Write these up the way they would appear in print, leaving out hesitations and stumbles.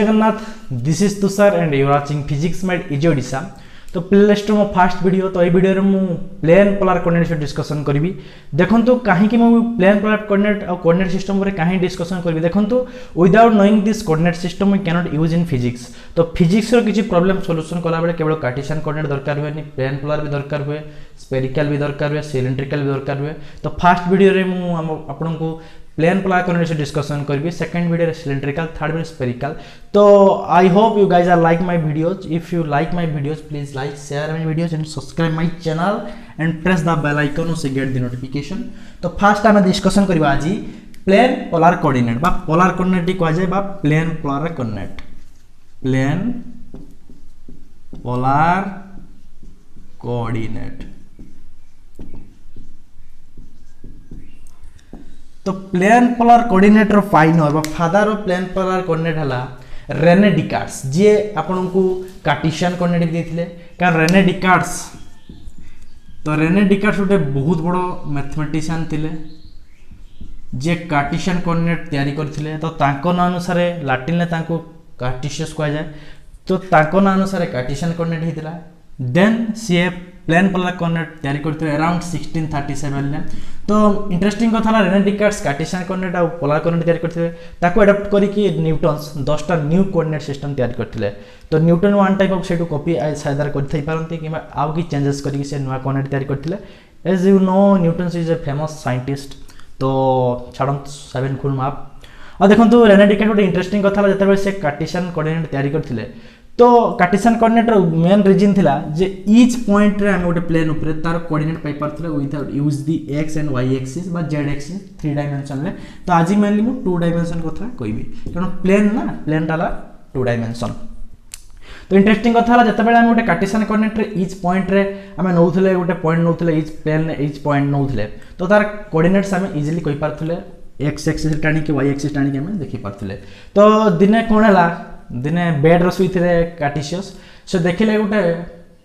Jagannath, this is Tushar and you are watching physics made easy Odisha. तो playlist मो fast video तो ये वीडियो मु प्लेन पोलार कोऑर्डिनेट डिस्कशन करी। देखंतु काहे कि मु प्लेन पोलार कोऑर्डिनेट और कोऑर्डिनेट सिस्टम रे काहे डिस्कशन करी। देखंतु without knowing this coordinate system we can not use in physics. तो फिजिक्स रो किछि प्रॉब्लम सॉल्यूशन कला बेले केवल कार्टेशियन कोऑर्डिनेट दरकार हुए नि, प्लेन पोलार भी दरकार हुए, स्फेरिकल भी दरकार हुए, सिलिंड्रिकल भी दरकार हुए। तो फास्ट वीडियो रे मु आपन को प्लेन पोलार कोऑर्डिनेट डिस्कशन करबी, सेकंड वीडियो रे सिलिंड्रिकल, थर्ड वीडियो स्फेरिकल। तो I hope you guys are like my videos. If you like my videos please like, share my videos and subscribe my channel and press the bell icon to get the notification. तो fast हम discussion करबा आज plane polar coordinate बा polar coordinate को जाय बा plane polar coordinate, plane polar coordinate. तो plane polar coordinate रो फाइनर बा father of plane polar coordinate हला रेने डिकार्ड्स, जे आपन को कार्टेशियन कोऑर्डिनेट देथिले। कारण रेने डिकार्ड्स, तो रेने डिकार्ड्स उटे बहुत बड़ो मैथमेटिशियन थिले जे कार्टेशियन कोऑर्डिनेट तैयारी करथिले। तो तांको ना अनुसार लैटिन ने तांको कार्टेशियस कहा जाय। तो तांको ना अनुसार कार्टेशियन कोऑर्डिनेट हितला। देन सी प्लेन पोलार कोऑर्डिनेट तैयारी करते अराउंड 1637 ने। तो इंटरेस्टिंग कथा ला रेने डिकार्ड्स कार्टेशियन कोऑर्डिनेट और पोलार कोऑर्डिनेट तैयारी करते ताको अडॉप्ट करिकि न्यूटन्स 10टा न्यू कोऑर्डिनेट सिस्टम तैयारी करथिले। तो न्यूटन वन टाइप ऑफ सेटू कॉपी साइदर करथै पारंती कि आउ की चेंजेस करिकि से नवा कोऑर्डिनेट तैयारी करथिले। As you know Newton is a famous scientist. तो छाड़न 7 खुल माप आ देखंतु रेने डिकार्ड्स गोटे इंटरेस्टिंग कथा ला जतबे से कार्टेशियन कोऑर्डिनेट तैयारी करथिले। तो कार्टेशियन कोऑर्डिनेट रो मेन रीजन थिला जे ईच पॉइंट रे हम गोटे प्लेन ऊपर तार कोऑर्डिनेट पाई पारथले without use the X and Y axis बा जेड एक्सिस 3 डायमेंशन ले। तो आज मेनली मु 2 डायमेंशन कथा कहबी, कारण प्लेन ना प्लेन ताला 2 डायमेंशन। तो इंटरेस्टिंग कथा ला जतबेले हम गोटे कार्टेशियन कोऑर्डिनेट रे ईच पॉइंट रे हम नौथले गोटे पॉइंट नौथले ईच प्लेन रे ईच पॉइंट नौथले। तो तार कोऑर्डिनेट्स हम इजीली कहि पारथले, एक्स एक्सिस टाणी के वाई एक्सिस टाणी के हम देखि पारथले। तो दिने कोन हला, दिने बेड रसुई थे कार्टेशियस से देखिले गोटे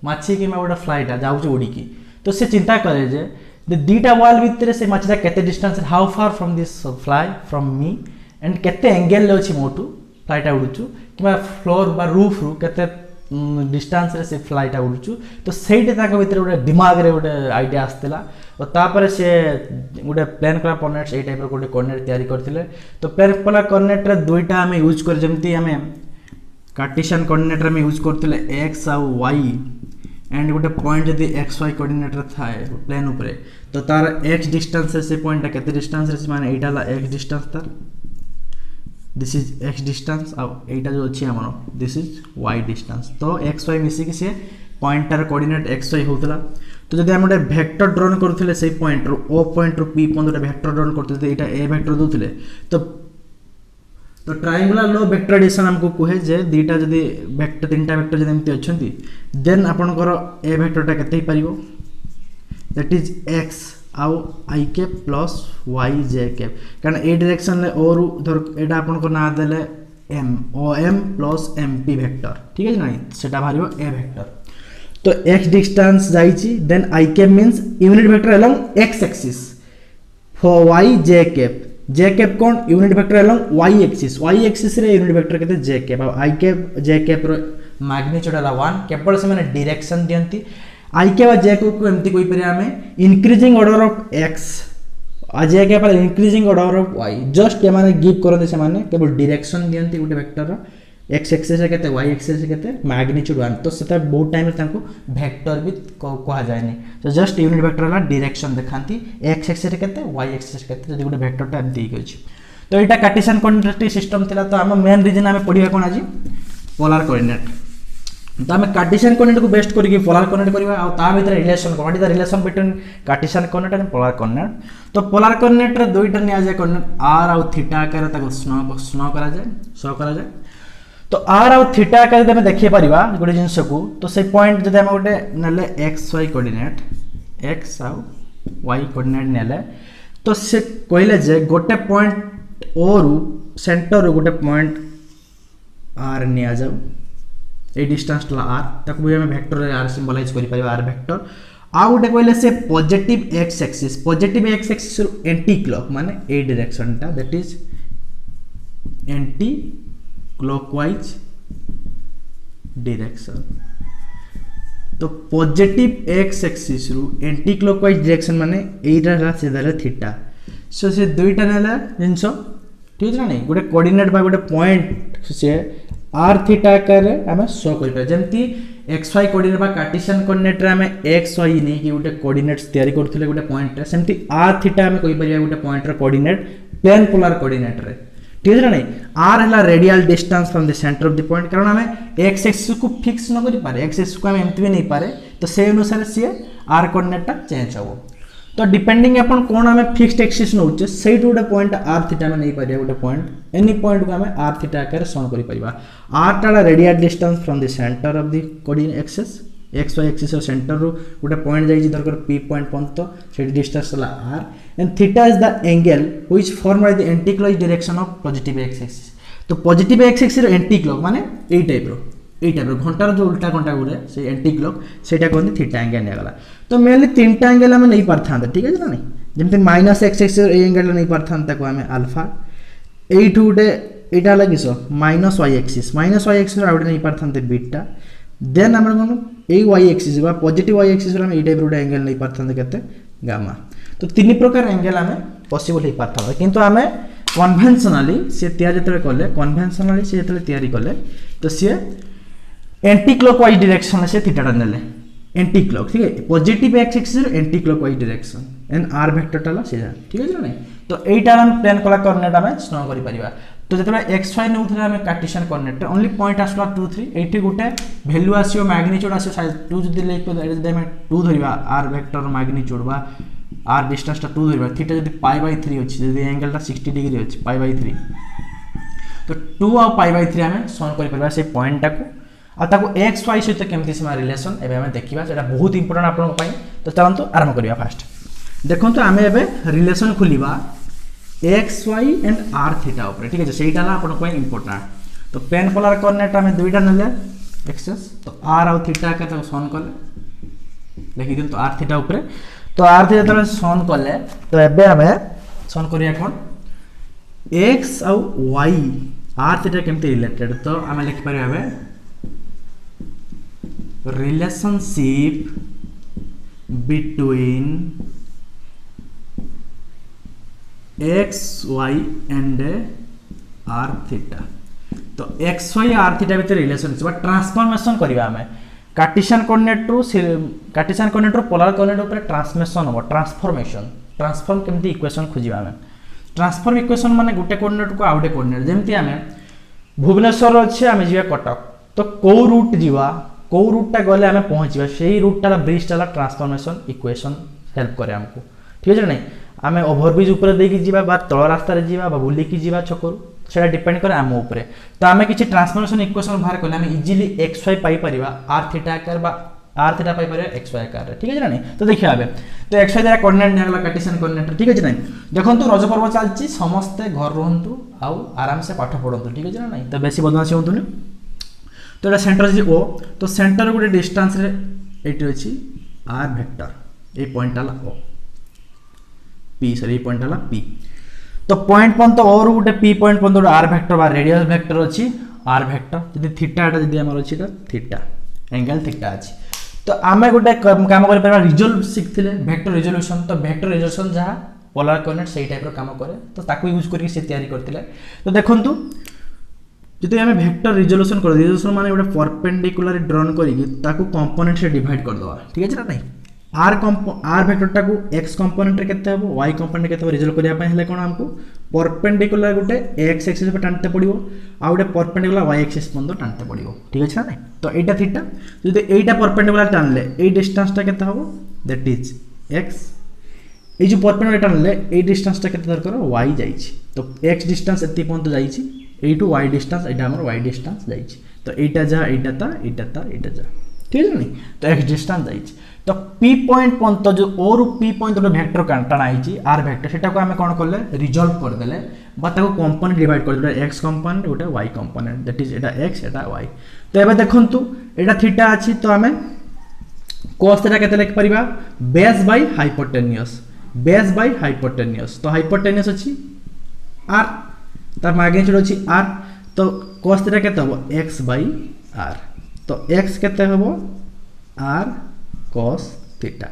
माछी कि गोटे फ्लाइटा जाऊँ उड़ी की। तो से चिंता करे जे दीटा वाल भितर से माछीटा केते distance, how far from this fly from me and केते एंगल ले अछि मोटू फ्लाइटा उड़ुचु कि फ्लोर बा रूफ रु केते डिस्टेंस रे से फ्लाइटा उड़ुचु। तो सेठी ताका भितर गोटे दिमाग रे गोटे आइडिया आस्तेला। और तापर से गोटे प्लेन पोलार कोऑर्डिनेट्स ए टाइप रो गोटे कोऑर्डिनेट तैयारी करथिले। तो प्लेन पोलार कोऑर्डिनेट रे दुईटा हम यूज कर, जेमती हमें कार्टेशियन कोऑर्डिनेट रे यूज करथिले x आ y एंड गोटे पॉइंट जदी x y कोऑर्डिनेट रे थाए प्लेन ऊपर, तो तार x डिस्टेंस से पॉइंट केते डिस्टेंस रे माने एटा ला x डिस्टेंस तार, दिस इज x डिस्टेंस आ एटा जो अछि हमर दिस इज y डिस्टेंस। तो x y मिसी कि से पॉइंट तार कोऑर्डिनेट x y होतला। तो जदी हम गोटे वेक्टर ड्रॉ करथिले से पॉइंट रो o पॉइंट रो p पॉइंट रे वेक्टर ड्रॉ करथिले, एटा a वेक्टर दोथिले। तो ट्रायंगुलर लो वेक्टर एडिशन हमको कहे जे दीटा जदी वेक्टर तीनटा वेक्टर जदी एमती अछंती, देन आपनकर ए वेक्टरटा केते ही परिबो, दैट इज x आउ i cap plus y j cap. कारण ए डायरेक्शन ले और धर एटा आपनकर ना देले m o m plus mp vector, ठीक है नहीं सेटा भारिबो ए वेक्टर। तो x डिस्टेंस जाईची, then i cap means unit vector along x axis for y j cap. j cap कौन unit vector along y axis रे यूनिट वेक्टर केते j cap. i cap j cap रो magnitude हला 1। केवल से माने direction दियंती i कैप आ j कैप को एमती कोइ परिया हमें इंक्रीजिंग ऑर्डर ऑफ x आ j cap increasing order of y। Just a माने गिव करते से माने केवल डायरेक्शन दियंती गोटे वेक्टर रो x एक्सिस से केते y एक्सिस से केते मैग्नीट्यूड 1। तो सेटा बहुत टाइम रे तांको वेक्टर भी कहा जाय नै। तो जस्ट यूनिट वेक्टर ला डायरेक्शन देखांती x एक्सिस से केते y एक्सिस से केते जदी गोटे वेक्टरटा एमती ही अछि। तो एटा कार्टेशियन कोऑर्डिनेट सिस्टम थिला। तो हम मेन रीजन हमें पढिबा कोन आज पोलार कोऑर्डिनेट। तो हम कार्टेशियन कोऑर्डिनेट को बेस्ट करिके पोलार कोऑर्डिनेट करबा आ ता भीतर relation what is the relation between Cartesian coordinate and polar coordinate. तो पोलार कोऑर्डिनेट रे दुईटा निया जाय कोऑर्डिनेट r और थीटा आकार ताको स्नो करा जाय। तो r और थीटा आकार जब देखिए परिबा गोटे जिनस को, तो से पॉइंट जब हम गोटे नेले x y कोऑर्डिनेट x और y कोऑर्डिनेट नेले, तो से कहले जे गोटे पॉइंट o रु सेंटर गोटे पॉइंट r निया जाऊ, ए डिस्टेंस ला r ताको भी हम वेक्टर रे r सिंबलाइज करि परिबा r वेक्टर। आ गोटे कहले से positive x axis anti clock माने ए डायरेक्शन टा, that is anti clockwise direction तो पॉजिटिव एक्स एक्सिस रु एंटी क्लॉकवाइज डायरेक्शन माने एटा हला सीधा थीटा सो से दुईटा नेला जिंसो ठीक है ना नहीं गोटे कोऑर्डिनेट बा गोटे पॉइंट से आर थीटा आकार रे हमें शो कर पे जेमती एक्स वाई कोऑर्डिनेट बा कार्टेशियन कोऑर्डिनेट रे हमें एक्स वाई नहीं कि गोटे कोऑर्डिनेट्स तयारी करथले गोटे पॉइंट रे सेमती आर थीटा हमें कोइ परिया गोटे पॉइंट रे कोऑर्डिनेट प्लेन पोलर कोऑर्डिनेट रे ठीक है नहीं आर हला radial distance from the centre of the point कारण हमें एक्स एक्सिस को फिक्स न करि पारे एक्स एक्सिस को हम एमती भी नहीं पारे तो से अनुसार से आर कोऑर्डिनेट टा चेंज हो तो डिपेंडिंग अपन कोन हमें फिक्स्ड एक्सिस नउचे सेट गोटे पॉइंट आर थीटा में नहीं पारिया गोटे पॉइंट एनी पॉइंट को हमें आर थीटा आकार सॉल्व करि परिबा आर टा radial distance from the centre of the coordinate axis X Y axis centre रो गोटे पॉइंट जाई दरकर पी पॉइंट पंत से डिस्टेंस हला r and theta is the angle which form by the anti clock direction of positive x axis तो positive x axis रो anti clock माने ए type रो घंटार जो उल्टा घंटा गुरे से एंटी क्लॉक सेटा कहते थीटा एंगल निगला तो मेनली तीनटा एंगल हमें नहीं पारथा ठीक है ना नहीं जेमते माइनस एक्स एक्सिस ए एंगल नहीं पारथा ताको हमें अल्फा एठू गोटे एटा लागिसो माइनस वाई एक्सिस आउट नहीं पारथा बीटा देन हमर कोन ए वाई एक्सिस बा पॉजिटिव वाई एक्सिस हम ए टाइप रो एंगल नहीं पारथा केते गामा तो तीन प्रकार एंगल हमें पॉसिबल ही पारथा किंतु हमें कन्वेंशनली से तैयारी जतरे करले कन्वेंशनली से जतरे तैयारी करले तो से एंटी क्लॉकवाइज डायरेक्शन से थीटा नेले एंटी क्लॉक ठीक है positive x axis anti clockwise direction and r vector टाला सीधा ठीक है ना तो एटा हम प्लेन कला कोऑर्डिनेट हमें स्नो करि परिबा तो जतरा एक्स वाई नउथले हमें कार्टेशियन कोऑर्डिनेट ओनली पॉइंट आसला 2 3 एठी गोटे वैल्यू आसियो मैग्नीट्यूड आसियो साइज 2 जदि लेख जदि हम 2 धरिबा आर वेक्टर मैग्नीट्यूड बा आर डिस्टेंस टा 2 धरिबा थीटा जदि π/3 अछि जदि एंगल टा 60 डिग्री अछि π/3 तो 2 और π/3 हमें सॉल्व करि परबा से पॉइंट टा को आ ताको एक्स वाई सहित केमती सीमा रिलेशन एबे हमें देखिबा सेटा बहुत इंपोर्टेंट आपन पई तो चलंतु आरंभ करिया फास्ट देखंतु हमें एबे रिलेशन खुलिबा X Y and R theta ऊपर ठीक है सेटा ला आपन पई इंपोर्टेंट तो प्लेन पोलर कोऑर्डिनेट हमें दुईटा नले एक्सेस तो आर और थीटा के तो सॉल्व करले देखि दिन तो आर थीटा ऊपर तो आर थीटा तो सॉल्व करले तो एबे हमें सॉल्व करिया कोन एक्स और वाई आर थीटा केमती रिलेटेड तो हमें लिख परिया एबे relationship between x y and r theta तो x y r theta भीतर रिलेशनशिप ट्रांसफॉर्मेशन करबा हमें कार्टेशियन कोऑर्डिनेट रो पोलर कोऑर्डिनेट ऊपर ट्रांसफॉर्मेशन हो ट्रांसफॉर्म केमती इक्वेशन खोजिबा हमें ट्रांसफॉर्म इक्वेशन माने गुटे कोऑर्डिनेट को आउटे कोऑर्डिनेट जेमती हमें भुवनेश्वर अच्छे हमें जीवा कटक तो को रूट जीवा को रूट गले आम पहुँचा से रूट टाला ब्रिज टाला ट्रांसफॉर्मेशन इक्वेशन हेल्प करे हमको ठीक है नहीं आम ओभरब्रिज ऊपर देकी जीवा बा तल रास्ता जीवा बा बुलिकी जीवा छकरू सेटा डिपेंड करे आम ऊपर तो आम किसी ट्रांसफॉर्मेशन इक्वेशन बाहर कले आम इजिली एक्स वाई पाई परिबा आर थीटा आकार बा आर थीटा पाई परिबा एक्स वाई आकार ठीक है नहीं तो देखिए आबे तो एक्स वाई द्वारा कोऑर्डिनेट निगला कार्टेशियन कोऑर्डिनेट ठीक है नहीं देखंतु रज पर्व चलची समस्ते घर रहंतु आउ आराम से पाठ पढंतु ठीक है नहीं तो बेसी बदमाशी होंतुनी तो एटा सेंटर अछि ओ तो सेंटर गोटे डिस्टेंस रे एटी अछि आर वेक्टर ए पॉइंट आला ओ पी सॉरी पॉइंट आला पी तो पॉइंट पन तो और गोटे पी पॉइंट पन तो आर वेक्टर बा रेडियस वेक्टर अछि आर वेक्टर जदि थीटा एटा जदि हमर अछि तो थीटा एंगल थीटा अछि तो आमे गोटे काम करि परबा रिजोल्व सिखथिले वेक्टर रिजोल्यूशन तो वेक्टर रिजोल्यूशन जहा पोलर कोऑर्डिनेट सेही टाइप रो काम करे तो ताकू यूज करके से तैयारी करथिले तो देखंतु जदि हमें वेक्टर रिजोल्यूशन कर रिजोल्यूशन माने गोटे परपेंडिकुलर ड्रॉन करिकि ताकू कंपोनेंट से डिवाइड कर दवा ठीक है ना नहीं आर वेक्टर टाकू x कंपोनेंट रे केते हबो y कंपोनेंट केते हबो रिजोल्व करिया पय हेले कोन हमको परपेंडिकुलर गोटे x एक्सिस पे टानते पड़िबो आ गोटे परपेंडिकुलर y एक्सिस पन टानते पड़िबो ठीक है ना नहीं तो एटा थीटा जदि एटा परपेंडिकुलर टानले ए डिस्टेंस टा केते हबो दैट इज x ए जो परपेंडिकुलर टानले ए डिस्टेंस टा केते दरकर y जाईछि तो x डिस्टेंस एति पन जाईछि ए टू y डिस्टेंस एटा हमर y डिस्टेंस जाईछि तो एटा जा एटा जा ठीक है नहीं तो x डिस्टेंस जाईछि तो p पॉइंट पन तो जो और p पॉइंट तो वेक्टर कांटाना आईछि r वेक्टर सेटा को हमें कोन करले रिजॉल्व कर देले बा ताको कंपोनेंट डिवाइड कर देले x कंपोनेंट उटा y component that is Etah x Etah y तो एबे देखंतु एटा थीटा अछि तो हमें cos थीटा केते लिख परिबा बेस बाय हाइपोटेन्यूस तो हाइपोटेन्यूस अछि r तार मैग्नीट्यूड अछि r तो cos थीटा केते हबो x by r तो x केते हबो r cos थीटा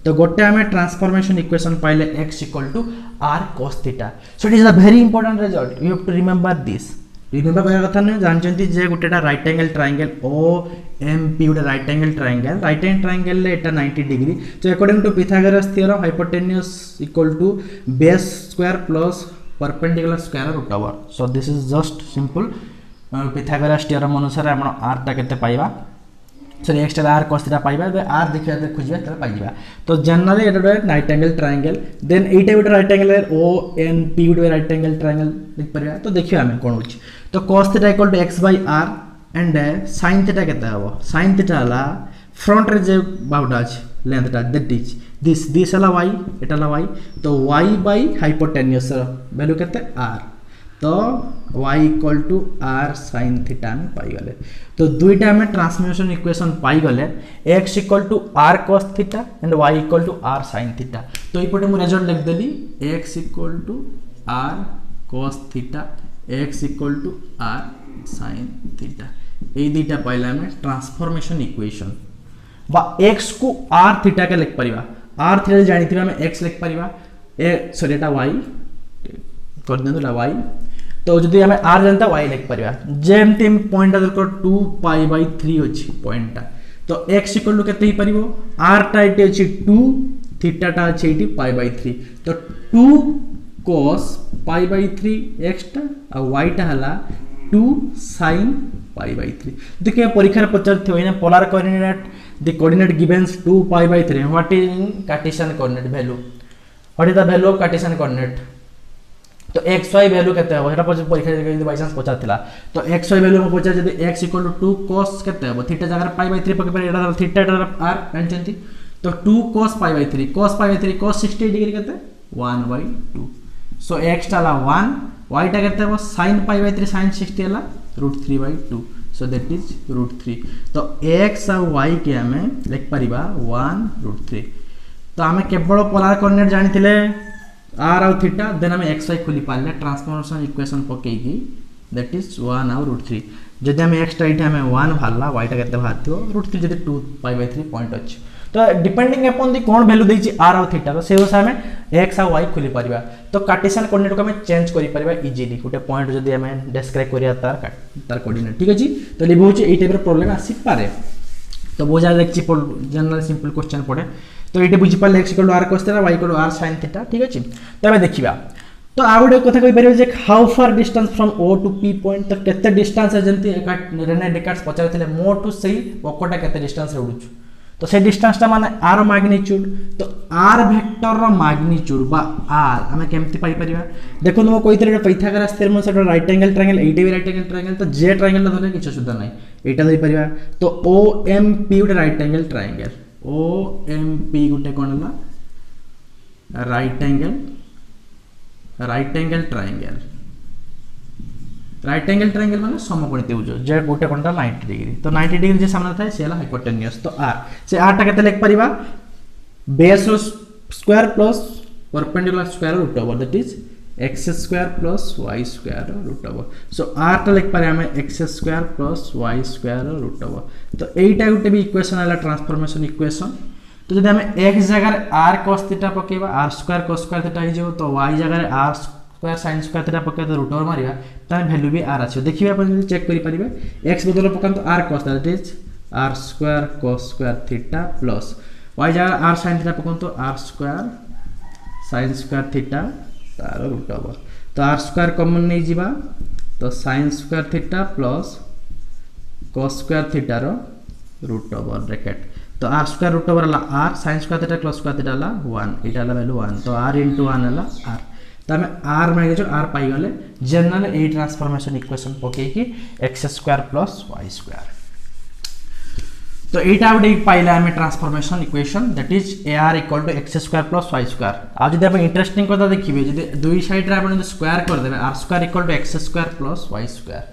तो गोटे आमे ट्रांसफॉर्मेशन इक्वेशन पाइले x equal to r cos theta so it is a very important result you have to remember this remember करा कथा नै जानचंती जे गोटेटा राइट एंगल ट्रायंगल OMP गोटे राइट एंगल ट्रायंगल ले एटा 90 डिग्री तो according to Pythagoras theorem hypotenuse equal to base square plus perpendicular square root over so this is just simple Pythagoras theorem अनुसार आपण r ता केते पाइबा सॉरी x टा r cos थीटा पाइबा r देखिया त खोजिबा त पाइबा तो जनरली एटा राइट एंगल ट्रायंगल देन एटा गोटे राइट एंगल ONP गोटे राइट एंगल ट्रायंगल लिख परिबा तो देखियो हम कोन होची तो cos theta equal to x by r and sin theta केते हबो sin थीटा हला फ्रंट रे जे बाउडा अछि लेंथटा दैट इज दिस हला y एटा हला y तो y by हाइपोटेन्यूस वैल्यू केते r तो y equal to r sin theta में पाई गले तो दुईटा में ट्रांसफॉर्मेशन इक्वेशन पाई गले x equal to r cos theta and y equal to r sin theta तो इपटे मु रिजल्ट लिख देली x equal to r cos theta x equal to r sin theta ए दुईटा पाइला में ट्रांसफॉर्मेशन इक्वेशन बा x को r थीटा के लिख परिबा r थीटा जानिथिबा में x लिख परिबा ए सॉरी एटा y कर देनु ला y तो जदि हमें r जानता y लिख परिबा जेमति पॉइंट देखो 2 पाई बाय 3 अछि पॉइंटटा तो x इक्वल टू केते ही परिबो r टा इटे अछि 2 थीटा टा अछि इटी पाई बाय 3 तो 2 cos पाई बाय 3 x टा आ y टा हला 2 sin पाई बाय 3 देखिए परीक्षा रे पचार थे ना polar coordinate the coordinate givens 2 pi by 3 what is Cartesian coordinate value what is the value of Cartesian coordinate तो xy वैल्यू केते हो हेटा परीक्षा रे बाय चांस पचार थिला तो xy वैल्यू में पचार जदि x इक्वल टू 2 cos केते हो थीटा जगह पाई बाय 3 पके पर एटा थीटा r जानचंती तो 2 cos pi by 3 cos pi by 3 cos 60 degree केते 1/2 सो x टाला 1 y टा केते हो sin पाई बाय 3 sin 60 हला √3/2 सो दैट इज √3 तो x और y के हमें लिख परिबा 1√3 तो हमें केवल पोलर कोऑर्डिनेट जानिथिले r और थीटा देन हमें xy खोली पाले ट्रांसफॉर्मेशन इक्वेशन पकेकी दैट इज 1 और √3 जदि हमें x टाइट हमें 1 भाला y टा केते भाथियो √3 जदि 2 पाई बाय 3 पॉइंट अछि तो डिपेंडिंग अपॉन दी कोन वैल्यू देछि r और थीटा तो से अनुसार हमें x और y खोली परिबा तो कार्टेशियन कोऑर्डिनेट को हमें चेंज करि परिबा इजीली गोटे पॉइंट जदि हमें डिस्क्राइब करिया तार कोऑर्डिनेट ठीक अछि तो लिबो होछि एई टाइप रो प्रॉब्लम आसी पारे तो बहुत ज्यादा देखछि जनरल सिंपल क्वेश्चन पड़े तो ये बुझी पाले x equal to r cos theta y equal to r sin theta ठीक अछि तो हमें देखिबा तो आ गुटे कथा कहि परिबे जे how far distance from o to p point तो केते डिस्टेंस है जंती रेने डिकार्ड्स पचारथिले मो टू सेई वकोटा केते डिस्टेंस रे उडुछु तो से डिस्टेंस ता माने r मैग्नीट्यूड तो r वेक्टर रो मैग्नीट्यूड बा r हमें केमति पाई परिबा देखो नो कहितले पाइथागोरस थ्योरम से राइट एंगल ट्रायंगल एटा भी राइट एंगल ट्रायंगल तो जे ट्रायंगल ला धले किछ सुद्धा नै एटा दे परिबा तो OMP उटे राइट एंगल ट्रायंगल OMP गुटे कोन ला राइट एंगल ट्रायंगल माने समकोणी त्रिभुज जे गुटे कोनटा 90 डिग्री तो 90 डिग्री जे सामने थाए सेला हाइपोटेन्यूस तो r से r टा केते लिख परिबा base square plus perpendicular square root over that is x square plus y square root over so r टा लिख पारे हमें x square plus y square root over तो एटा गुटे भी इक्वेशन आला ट्रांसफॉर्मेशन इक्वेशन तो जदि हमें x जगह r cos थीटा पकेबा r square cos square theta हो जो तो y जगह r square sin square theta पके तो रूट ओवर मारिबा त वैल्यू भी r आछो देखिबा अपन चेक करि परिबे x बदल पकन तो r cos that is r square cos square theta plus y जगह r sin थीटा पकन तो r square sin square theta तार रूट ओवर तो r स्क्वायर कॉमन नहीं जीवा तो sin square theta plus cos square theta रो root over bracket तो r स्क्वायर रूट ओवर ला r sin square theta plus square theta ला 1 एटा ला वैल्यू 1 तो r * 1 ला r तो हमें r मैग्नीट्यूड r पाई गले जनरल ए ट्रांसफॉर्मेशन इक्वेशन पके कि x square plus y square तो एटा उडे पाइला हमें transformation equation that is ar equal to x square plus y square आ जदि आप इंटरेस्टिंग कथा देखिबे जदि दुई साइड रे आपण स्क्वायर कर देबे r square equal to x square plus y square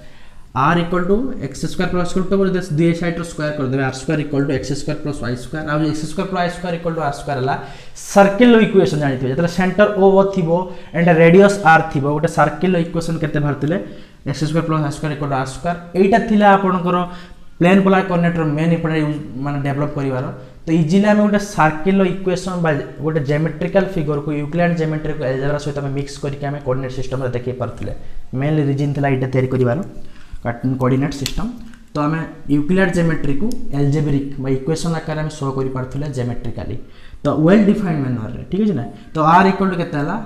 r equal to x square plus दुई साइड स्क्वायर करदे r square equal to x square plus y square आ x square plus y square equal to r square हला circle equation जानि थिबे जतले centre O थिबो and radius are थिबो गोटे circle equation केते भारतले x square plus y square equal to r square एटा थिला आपनकर plane polar coordinator main important माने डेवलप करिवार तो इजिली आम गोटे सर्किल इक्वेशन बा गोटे ज्योमेट्रिकल फिगर को यूक्लिड ज्योमेट्री को एलजेब्रा सहित मिक्स करके आम कोऑर्डिनेट सिस्टम रे देखै पारथिले मेनली रीजन थिला एटा तयारी करिवार कोऑर्डिनेट सिस्टम तो आम यूक्लिड ज्योमेट्री को एलजेब्रिक बा इक्वेशन आकार में शो करि पारथिले ज्योमेट्रिकली तो वेल डिफाइंड मैनर रे ठीक है ना तो r इक्वल टू केते हला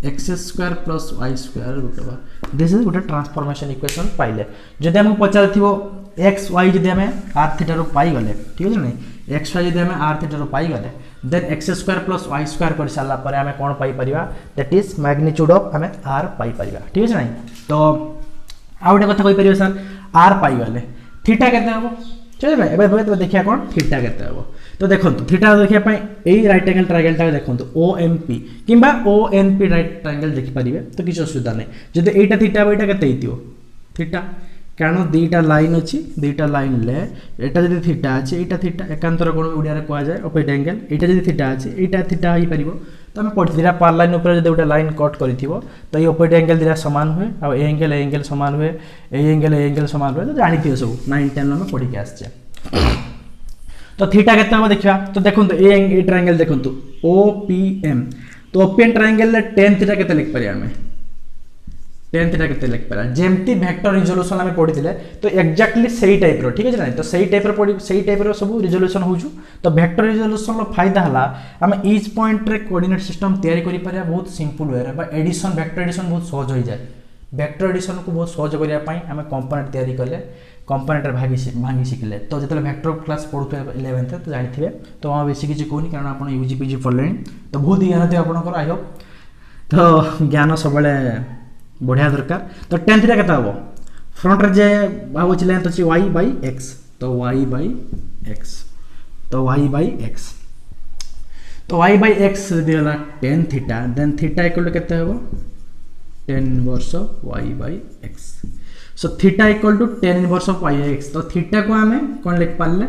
x square plus y square root over this is गोटे ट्रांसफॉर्मेशन इक्वेशन पाइले जदि हमको पचार थिबो एक्स वाई जदि हमें आर थीटा रो पाई गले ठीक है ना एक्स वाई जदि हमें आर थीटा रो पाई गले then x square plus y square कर साला पर हमें कोन पाई परिबा दैट इज मैग्नीट्यूड ऑफ हमें आर पाई परिबा ठीक है ना तो आउटे कथा कहि परिबा सर आर पाई गले थीटा केते हबो ठीक है एबे तो देखिया कोन थीटा केते हबो तो देखंतु थीटा देखिया पई एई राइट एंगल ट्रायंगल टा देखंतु ओएमपी किबा ओएनपी राइट ट्रायंगल देखि परिबे तो किछ असुविधा नै जदि एटा थीटा एटा केते हितियो थीटा कारण दुईटा लाइन अच्छी दुईटा लाइन ले एटा जदि थीटा अछि एटा थीटा एकांतर कोण ओडिया रे कोआ जाय ऑपोजिट एंगल एटा जदि थीटा अछि एटा थीटा होई परिबो तो हम पढि दिरा पार लाइन ऊपर जदि ओटा लाइन कट करिथिबो तो ये ऑपोजिट एंगल दिरा समान हुए आ ए एंगल समान हुए ए एंगल समान हुए तो जानि थियो सब 9 10 में पढि के आछे तो थीटा केते हम देखिया तो देखंतु ए ट्रायंगल देखंतु ओपीएम तो ओपीएम ट्रायंगल ले tan थीटा केते लिख परिया हमें tan थीटा केते लिख परिया जेमती वेक्टर रिजोल्यूशन हमें पढिथिले तो एग्जैक्टली सही टाइप रो ठीक है ना तो सही टाइप रो पढि सही टाइप रो सब रिजोल्यूशन होजु तो वेक्टर रिजोल्यूशन रो फायदा हला हम ईच पॉइंट रे कोऑर्डिनेट सिस्टम तयारी करि परिया बहुत सिंपल वे रे बा एडिशन वेक्टर एडिशन बहुत सहज होई जाय वेक्टर एडिशन को बहुत सहज करिया पई हम कंपोनेंट तयारी करले कंपोनेंट भांगी शिखले तो जो वेक्टर क्लास पढ़ुथे 11th तो जानिथिबे तो हम बेसी किछि कोनी कारण आपण यूजीपीजी पढ़लेनी तो बहुत ज्ञान थे आपनकर आई होप तो ज्ञान सबले बढ़िया दरकार तो tan थीटा केता हबो फ्रंट रे जे बाबू छ लेंथ अछि y/x तो y/x तो y/x तो y/x दिला tan theta then theta equal to केते हबो tan inverse of y/x so theta equal to tan inverse of y/x तो थीटा को हमें कौन लिख पाले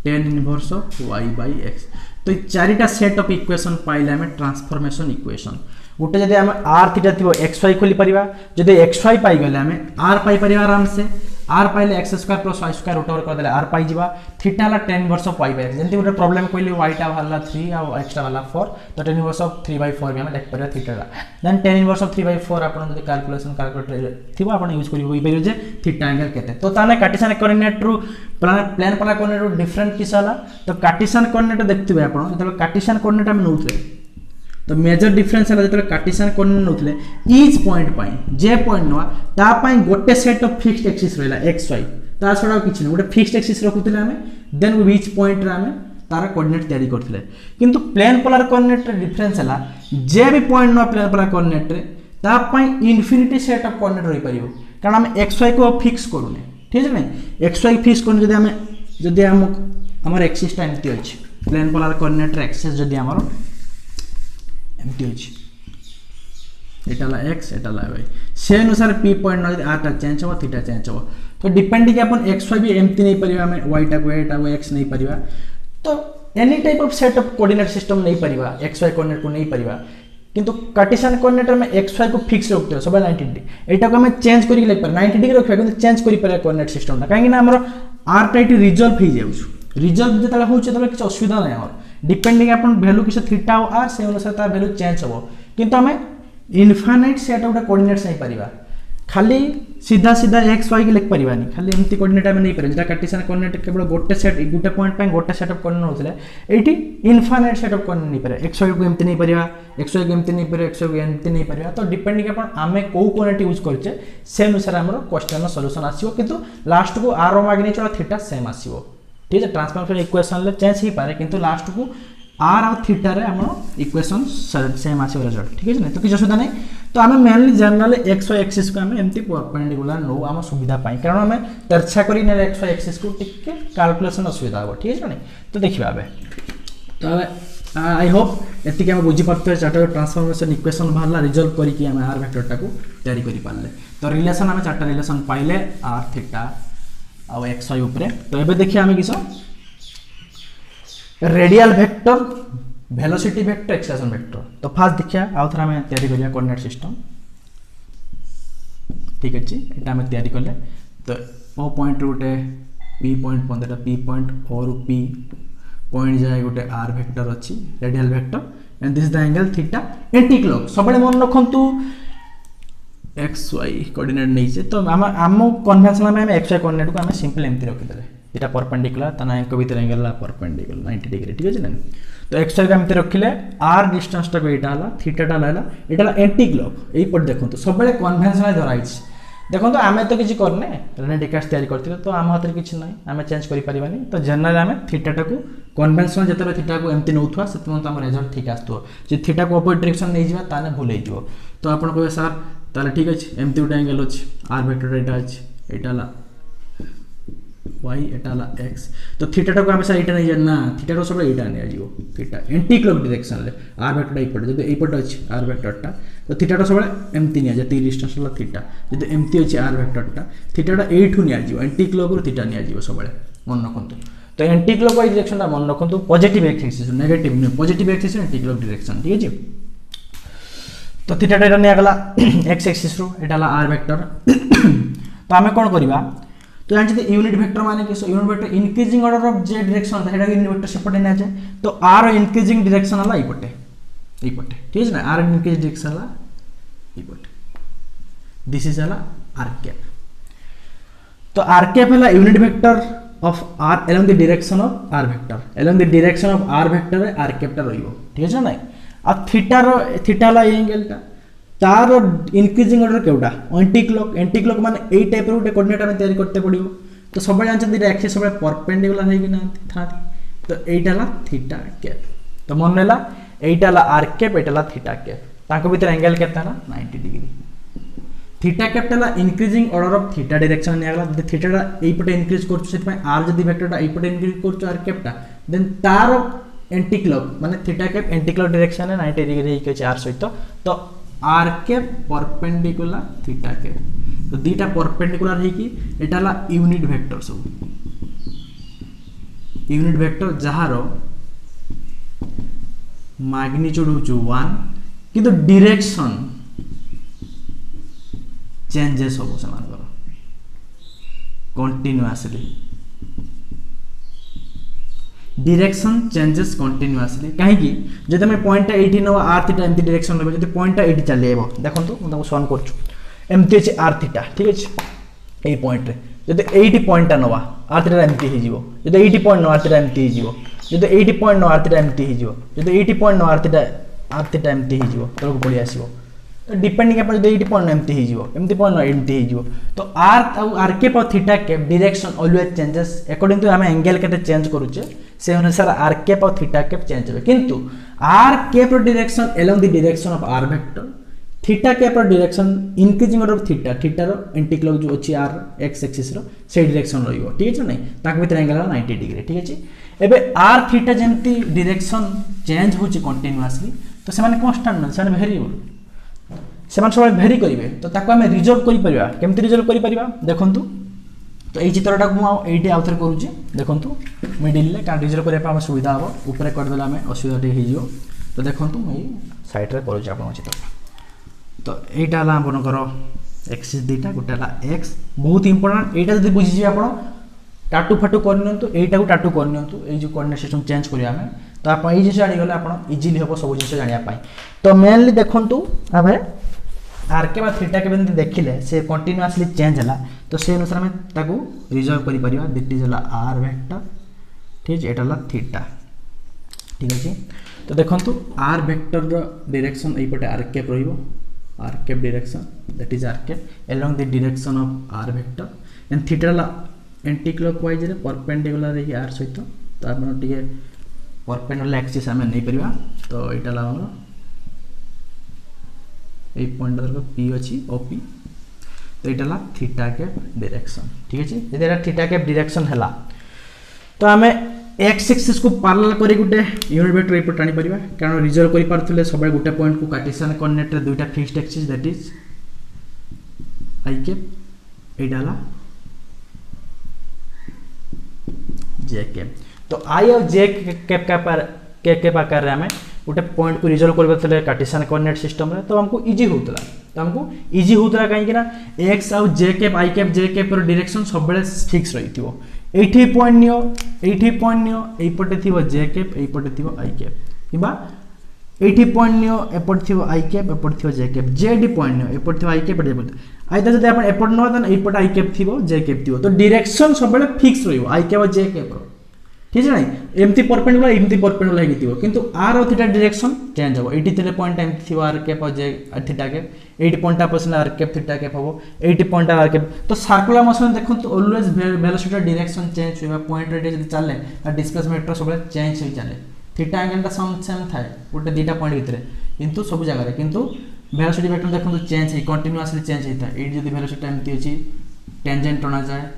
tan इनवर्स ऑफ y/x तो चारिटा सेट ऑफ इक्वेशन पाइले हमें ट्रांसफॉर्मेशन इक्वेशन गोटे जदि हम r थीटा थिबो xy खोली परिबा जदि xy पाई गले हमें r पाई परिबा आराम से r पाइले x square plus y square root over कर देले r पाई जिबा थीटा ला tan इनवर्स ऑफ y/x जंती गोटे प्रॉब्लम कोइले y टा वाला 3 और x टा वाला 4 तो tan इनवर्स ऑफ 3/4 भी हम देख परिबा थीटा ला देन tan इनवर्स ऑफ 3/4 आपण जदि कैलकुलेशन कैलकुलेटर थिबो आपण यूज करि होई परिबो जे थीटा एंगल केते तो ताने कार्टेशियन कोऑर्डिनेट रु प्लेन पोलर कोऑर्डिनेट रु डिफरेंट किसाला तो कार्टेशियन कोऑर्डिनेट देखथिबे आपण जतले कार्टेशियन कोऑर्डिनेट हम नउथले तो मेजर डिफरेंस है जतले कार्टेशियन कोऑर्डिनेट नउथले ईच पॉइंट पाई जे पॉइंट नवा ता पाई गोटे सेट ऑफ फिक्स्ड एक्सिस रहला xy ता छडा किछ नै गोटे फिक्स्ड एक्सिस रखुतले हमें देन ईच पॉइंट रे हमें तार कोऑर्डिनेट तयारी करथिले किंतु प्लेन पोलर कोऑर्डिनेट रे डिफरेंस हला जे भी पॉइंट नवा प्लेन पोलर कोऑर्डिनेट रे ता पाई इन्फिनिटी सेट ऑफ कोऑर्डिनेट रही परिबो कारण हम xy को फिक्स करूने ठीक है नै xy फिक्स करन जदि हम हमर एक्सिस टा एम्प्टी अछि प्लेन पोलर कोऑर्डिनेट रे एक्सिस जदि हमर एम्प्टी अछि एटाला x एटाला y से अनुसार p पॉइंट न r टा चेंज हो थीटा चेंज हो तो डिपेंडिंग अपन xy भी एम्प्टी नहीं परिबा हमें y टा को x नहीं परिबा तो any type of set of coordinate system नहीं परिबा xy कोऑर्डिनेट को नहीं परिबा किंतु कार्टेशियन कोऑर्डिनेट में xy को फिक्स रखते सब 90 डिग्री एटा को हम चेंज करी ले पर 90 डिग्री रखबा किंतु चेंज करी पर कोऑर्डिनेट सिस्टम ना काहे कि ना हमर r टा इट रिजॉल्व हो जाउछ रिजल्ट जतला होछ तबे किछ असुविधा नै हमर डिपेंडिंग अपन वैल्यू किछ थीटा और r से अनुसार ता वैल्यू चेंज हो किंतु हमें इनफाइनाइट सेट ऑफ कोऑर्डिनेट्स नहीं परिबा खाली सीधा सीधा x y के लिख परिबानी खाली एम्ति कोऑर्डिनेट हम नहीं परिबा जेटा कार्टेशियन कोऑर्डिनेट केवल गोटे सेट गोटे पॉइंट पे गोटे सेट ऑफ कोऑर्डिनेट होतले एठी इनफाइनाइट सेट ऑफ कोऑर्डिनेट नहीं परिबा x y को एम्ति नहीं परिबा x y को एम्ति नहीं परिबा x y को एम्ति नहीं परिबा तो डिपेंडिंग अपन आमे को कोऑर्डिनेट यूज करछे से अनुसार हमरो क्वेश्चन सॉल्यूशन आसीबो किंतु लास्ट को r और मैग्नीट्यूड थीटा सेम आसीबो ठीक है ट्रांसफॉर्मेशन इक्वेशन ले चेंज ही पारे किंतु लास्ट को r और थीटा रे हमरो इक्वेशन सेम आसीबो रिजल्ट ठीक है ना तो किछ असुविधा नहीं तो हमें mainly general x y axis को हमें एम्ति परपेंडिकुलर नो हम सुविधा पाई कारण हमें तिरछा करी ने x y एक्सिस को टिके कैलकुलेशन असुविधा हो ठीक है ना तो देखिबा बे तो आई होप एतिके हम बुझी परते चार्ट ट्रांसफॉर्मेशन इक्वेशन बाहरला रिजल्व करी कि हम r वेक्टर टा को तैयारी करी पाले तो रिलेशन आम 4टा रिलेशन पाइले आर थीटा आ एक्स वाई उपरे। तो एबे देखिए आम किस radial vector velocity vector acceleration vector. तो फास्ट देखिए आउ थरा में तैयारी करिया कोऑर्डिनेट सिस्टम ठीक अच्छे ये आम तैयारी कले। तो ओ पॉइंट गोटे पी पॉइंट पंद्रह पी पॉइंट और पी पॉइंट जाए गोटे आर वेक्टर अच्छी radial vector and this the angle theta anti clock सब मन रखु एक्स वाई कोऑर्डिनेट नहीं तो आम कन्वेंशनल में एक्स वाई कोऑर्डिनेट को आम सिंपल एमती रखीदे यहाँ परपेंडिकुलर ता ना भर एंगल परपेंडिकुलर 90 डिग्री ठीक है ना। तो एक्स वाई को एमती रखिले आर डिस्टेंस टाक यहाँ थीटाटा यहाँ एंटी क्लॉक यहीपट देखो सब कन्वेंशनल धराई देखो तो आम तो किसी करने रेने डिकार्ड्स तैयारी करते तो आम हाथ में किसी ना आम चेंज करें तो जनरल आम थीटाटा को कन्वेंशनल जिते थीटा को एमती नौथुआ से आम रेजल्ट ठीक आसो जी थीटा को अपोजिट डायरेक्शन नहीं जावा ताने भूल हो। तो आप कहे सार ताले ठीक अच्छे एमती गोटे एंगल अच्छे आर वेक्टर यहाँ अच्छे यहाँ वाई एटा एक्स तो थीटाटा को आम सर यहाँ नहीं जाना थीटा को सब यहाँ निजी theta anti clock direction R vector यपटे जब यपटे अच्छे आर वेक्टरटा तो थीटाटा सब एमती नि डिस्टेंस थीटा जब एमती अच्छे आर वेक्टरटा थीटाटा यू नि एंटी क्लॉक रू थीटा नि सब मन रखु। तो एंटी क्लॉक वाइज डायरेक्शन मन रखु पॉजिटिव एक्स एक्सिस नेगेटिव नुह positive axis anti clock direction ठीक है। तो थीटाटा यहाँ निगला एक्स एक्सिस रू यहाँ आर वेक्टर। तो आम कौन करवा तो जानते यूनिट वेक्टर माने कि unit vector increasing order of J direction था यूनिट वेक्टर सेपटे ना जाए तो आर इंक्रीजिंग डायरेक्शन है यपटे यपटे ठीक है ना आर इंक्रीजिंग डायरेक्शन है यपटे दिस इज आर कैप। तो आर कैप है unit vector of R along the direction of are vector along the direction of are vector R कैपटा रहिबो ठीक है ना। आ थीटा ला एंगलटा तार इनक्रीजिंग ऑर्डर केउटा एंटी क्लॉक माने एई टाइप रो कोऑर्डिनेट हम तैयारी करते पड़ियो। तो सब जानते एक्सिस सब परपेंडिकुलर है कि ना था तो एटा ला थीटा कैप। तो मन रहला एटा ला are cap Etah La theta cap ताको भीतर एंगल केता ला 90 डिग्री। थीटा कैपटा ला increasing order of theta direction नियागला जदि थीटाटा एइपटे इंक्रीज करछु सेति पय आर जदि वेक्टरटा एइपटे इंक्रीज करछु आर कैपटा देन तार एंटी क्लॉक माने theta cap anti clock direction है 90 डिग्री हे के आर सहित। तो are cap perpendicular theta cap तो दीटा परपेंडिकुलर है कि एटा ला यूनिट वेक्टर सब यूनिट वेक्टर जहार मैग्नीट्यूड हो 1 किंतु डायरेक्शन चेंजेस हो समान कंटीन्यूअसली डायरेक्शन चेंजेस कंटीन्यूअसली कहीं जब मैं पॉइंट एटी नवा आर थीटा एमती डायरेक्शन लेबे जब पॉइंट एटी चले देखो तो सॉल्व करछु एमती अछि आर थीटा ठीक अछि ए पॉइंट रे जब 80 पॉइंट नवा आर थीटा एमती हे जीवो जब 80 पॉइंट नवा आर थीटा एमती हे जीवो जब 80 पॉइंट नवा आर थीटा एमती हे जीवो जब 80 पॉइंट नवा आर थीटा एमती हे जीवो तो पड़ी आसीबो। तो डिपेंडिंग अपन जब 80 पॉइंट एमती हे जीवो एमती पॉइंट एमती हे जीवो तो आर कैप और theta cap direction always changes according to हम एंगल केते चेंज करूचे से अनुसार आर कैप और थीटा कैप चेंज होबे किंतु r cap direction along the direction of are vector theta cap direction increasing order of theta theta रो anti clock जो अछि आर एक्स एक्सिस रो से डायरेक्शन रहिबो ठीक है नै ताक भीतर एंगल 90 डिग्री ठीक अछि। एबे आर थीटा जेमती डायरेक्शन चेंज होछि कंटीन्यूअसली तो से माने कांस्टेंट न से वेरिएबल से माने सब वेरी करिवे तो ताको हम रिजॉल्व करि परिबा केमती रिजॉल्व करि परिबा देखंतु। तो ये चित्रटा को ये आउथर करूँ देखो मिडिल में क्या रिजल्व करने सुविधा हम ऊपर करदे आम असुविधा टे हो। तो देखो मुझे सैड्रे करुँच आप चित्र तो यहाँ आपंकर एक्सिस दीटा गोटे एक्स बहुत इंपोर्टाट यहाँ जब बुझीजे आप टाटू फाटू करनी यहीटा को टाटू करनी जो कोऑर्डिनेट सिस्टम चेंज करिया हमें तो आप ये जिन जानीगले आप इजिली हम सब जिन जानापी। तो मेनली देखूँ आम आर के बा थीटा के देखिले से कंटीन्यूअसली चेंज है तो से अनुसार आम ताकू रिजॉल्व करि परिबा दिट इज आर वेक्टर ठीक है एटा थीटा ठीक अच्छे। तो देखो आर वेक्टर डायरेक्शन यपटे आर कैप रहिबो R cap direction that is R cap along the direction of are vector and theta anti clockwise रे परपेंडिकुलर रे आर सहित तो आप टिके परपेंडिकुलर एक्सिस आम नहीं परिबा। तो एटा ये पॉइंट पी अच्छी ओपी तो यहाँ थीटा कैप डायरेक्शन ठीक अच्छे यदि थीटा कैप डायरेक्शन है तो आम एक्स एक्सिस को पैरेलल करी गोटे यूनिट वेक्टर एपट आनी परिबा कारण रिजल्व करि पारथले सब गोटे पॉइंट को कार्टेशियन कोऑर्डिनेट रे दुईटा fixed axis that is I cap एटा हला जे कैप। तो आई और जे कैप कैप आकार रे हमें गोटे पॉइंट को रिजल्व करबे कार्टेशियन कोऑर्डिनेट सिस्टम रे तो हमको इजी होतला। तो हमको इजी होतला काहे कि ना x और j cap i cap j cap रो डायरेक्शन सब बेले फिक्स रहिथिबो। एठी पॉइंट नियो एई पटे थिबो j कैप एई पटे थिबो i कैप किबा एठी पॉइंट नियो एपट थिबो i कैप एपट थिबो j कैप जेडी पॉइंट नियो एपट थिबो i कैप एपट थिबो आइदा जदि आपण एपट न तन एई पटे i कैप थिबो j कैप थिबो तो डायरेक्शन सब बेले फिक्स रहिबो i कैप और j कैप रो ठीक है ना एमती परपेंडिकुलर हेगी थिबो किंतु आर और थीटा डायरेक्शन चेंज हो। एटी थिले पॉइंट एमती थिबो आर कैप और जे थीटा कैप 80 पॉइंट पर्सन आर कैप थीटा कैप हो 80 पॉइंट आर कैप। तो सर्कुलर मोशन देखो तो ऑलवेज वेलोसिटी डायरेक्शन चेंज होबा पॉइंट रे जदी चले आ डिस्प्लेसमेंट सब चेंज हो चले थीटा एंगल ता सेम थाए गोटे दीटा पॉइंट भितरे किंतु सब जगह रे किंतु वेलोसिटी वेक्टर देखो चेंज है कंटीन्यूअसली चेंज होता है। एटी जदी वेलोसिटी एमती अछि टेंजेंट टना जाए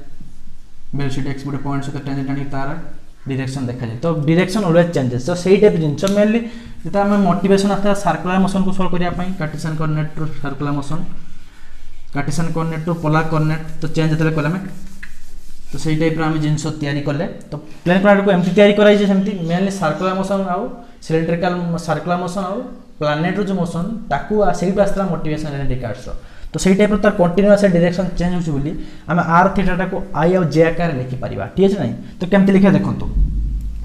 वेलोसिटी x गोटे पॉइंट सहित टेंजेंट आनी तार डायरेक्शन देखा जाए तो डायरेक्शन ऑलवेज चेंजेस। तो सही टाइप जिनस मेनली जेता हम मोटिवेशन आता सर्कुलर मोशन को सॉल्व करिया पई Cartesian coordinate to circular motion Cartesian coordinate to polar coordinate तो चेंज जतले कले में तो सही टाइप रा हम जिनस तयारी करले तो प्लेन कोऑर्डिनेट को एमती तयारी कराई जे सेमती मेनली सर्कुलर मोशन आउ सिलिंड्रिकल सर्कुलर मोशन आउ प्लैनेट रो जो मोशन ताकू सही पास्ता मोटिवेशन रेने डिकार्ड्स रो तो सही टाइप तार कंटीन्यूअस डायरेक्शन चेंज होछि बोली हम आर थीटा टा को आई और जे आकार लिखि परिबा ठीक है नहीं। तो केमते लिखा देखंतु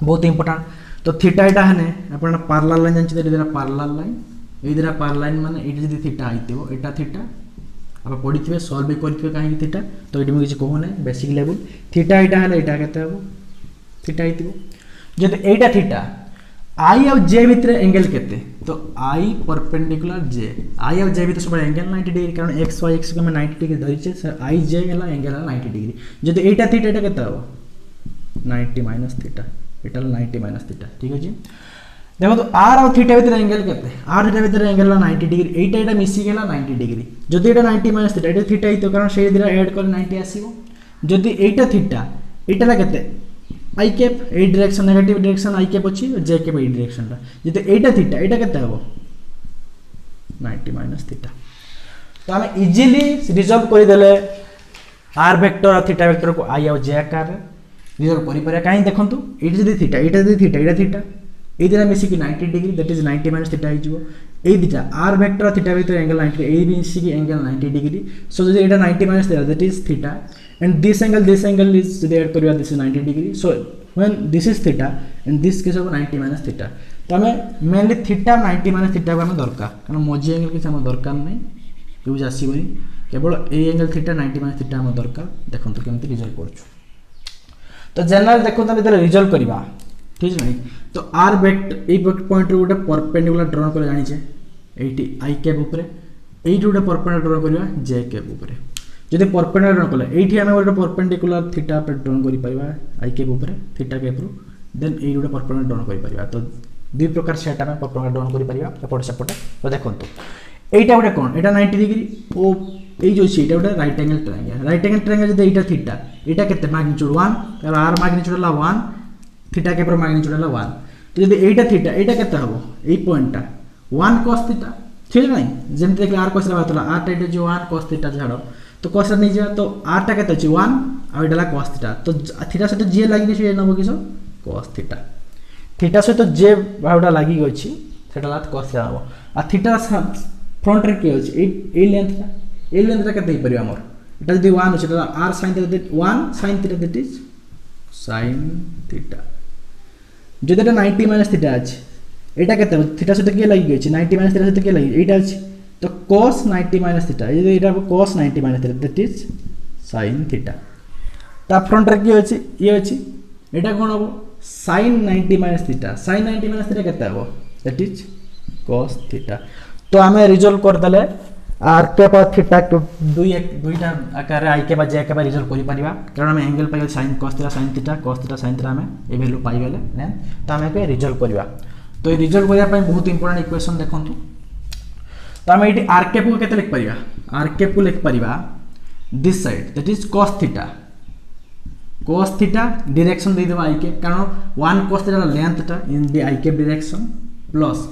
बहुत इंपोर्टेंट। तो थीटा एटा हने अपन पैरेलल लाइन जानछि देरा पैरेलल लाइन ए देरा पैरेलल लाइन माने एटी जदी थीटा आइतिबो एटा थीटा अब पढिथिबे सॉल्व भी करथिबे काहे कि थीटा तो एटी में किछ कहू नै बेसिक लेवल थीटा एटा हले एटा केते हबो थीटा आइतिबो जदी एटा थीटा आई और जे भितर एंगल केते तो आई परपेंडिकुलर जे आई और जे भितर सब एंगल 90 डिग्री कारण x y x को हम 90 डिग्री धरि छे सर आई जे हला एंगल 90 डिग्री जदी एटा थीटा एटा केते हबो 90 माइनस थीटा एटा 90 माइनस थीटा ठीक है जी। देखो तो r और थीटा भितर एंगल केते r थीटा भितर एंगल 90 डिग्री एटा एटा मिसी गेला 90 डिग्री जदी एटा 90 माइनस थीटा एटा थीटा हितो कारण से दिरा ऐड कर 90 आसीबो जदी एटा थीटा एटा ला केते आई कैप ए direction negative direction I cap अछि जे कैप ए डायरेक्शन ता जते एटा थीटा एटा केते हबो 90 माइनस थीटा। तो हम इजीली रिजॉल्व कर देले आर वेक्टर और थीटा वेक्टर को आई और जे आकार रिजॉल्व करि परिया काहे देखंतु एटा जदी थीटा एटा जदी थीटा एटा थीटा ए दिना मिसी कि 90 degree that is 90 minus theta हि जिवो ए दिटा आर वेक्टर और थीटा भीतर एंगल 90 ए बी मिसी कि एंगल 90 डिग्री सो जदी एटा 90 minus theta that is theta and this angle is they add करिया this is 90 degree so when this is theta in this case of 90 minus theta तो हमें mainly theta 90 minus theta को हमें दरकार कारण मझी angle किछ हम दरकार नै यूज आसीबनी केवल A angle theta 90 minus theta हम दरकार देखंतु केमति रिजल्व करछु। तो जनरल देखो त बितर रिजल्व करबा ठीक नै तो आर वेक्टर ए पॉइंट रो गोटे परपेंडिकुलर ड्रा कर जानि छे एटी आई कैप ऊपर एटी गोटे परपेंडिकुलर ड्रा करबा जे कैप ऊपर जदि परपेंडिकुलर ड्रा कले एठी हमें गोटे परपेंडिकुलर थीटा पे ड्रा करि परिबा आई कैप ऊपर थीटा कैप रो देन ए गोटे परपेंडिकुलर ड्रा करि परिबा तो दुई प्रकार सेट हमें परपेंडिकुलर ड्रा करि परिबा एपट सेपट। तो देखंतु एटा गोटे कोन एटा 90 डिग्री ओ ए जो छी एटा गोटे राइट एंगल ट्रायंगल जदि एटा थीटा एटा केते मैग्नीट्यूड 1 तर आर मैग्नीट्यूड ला 1 थीटा कैप रो मैग्नीट्यूड ला 1 तो जदि एटा थीटा एटा केते हबो ए पॉइंटटा 1 cos थीटा ठीक नै जेम देखले आर cos रा बातला आर टा जो 1 cos थीटा झाड़ो तो cos रा नै जा तो r टा केते अछि 1 आ एटा ला cos थीटा तो थीटा से तो j लागि छै नबो किसो cos थीटा थीटा से तो j भावडा लागि गछि सेटा ला cos थीटा हो आ थीटा फ्रंट रे के अछि ए लेंथ रा केते परियो हमर एटा जदी 1 अछि त r sin theta 1 sin theta that is sin theta जदी एटा 90 माइनस थीटा अछि एटा केते थीटा से तो के लागि गछि 90 माइनस थीटा से तो के लागि एटा अछि तो cos 90 माइनस थीटा ये एटा cos 90 minus theta that is sin theta ता फ्रंट रे की अछि ये अछि एटा कोन हो sin 90 minus theta sin 90 minus theta केते हो दैट इज cos थीटा। तो हमें रिजॉल्व कर दले आर के पर थीटा को दुईटा आकार आई के बा जे के बा रिजॉल्व करि परिबा कारण हम angle pile sin cos theta sin theta cos theta sin theta हमें ए वैल्यू पाइ गेले ने तो हमें के रिजॉल्व करिबा। तो ये रिजॉल्व करिया पय बहुत इंपोर्टेंट इक्वेशन देखंतु तो हम ये आर कैप को केते लिख परिबा आर कैप को लिख परिबा this side that is cos theta direction दे देबा आई कैप कारण 1 cos थीटा लेंथ ता in the I cap direction plus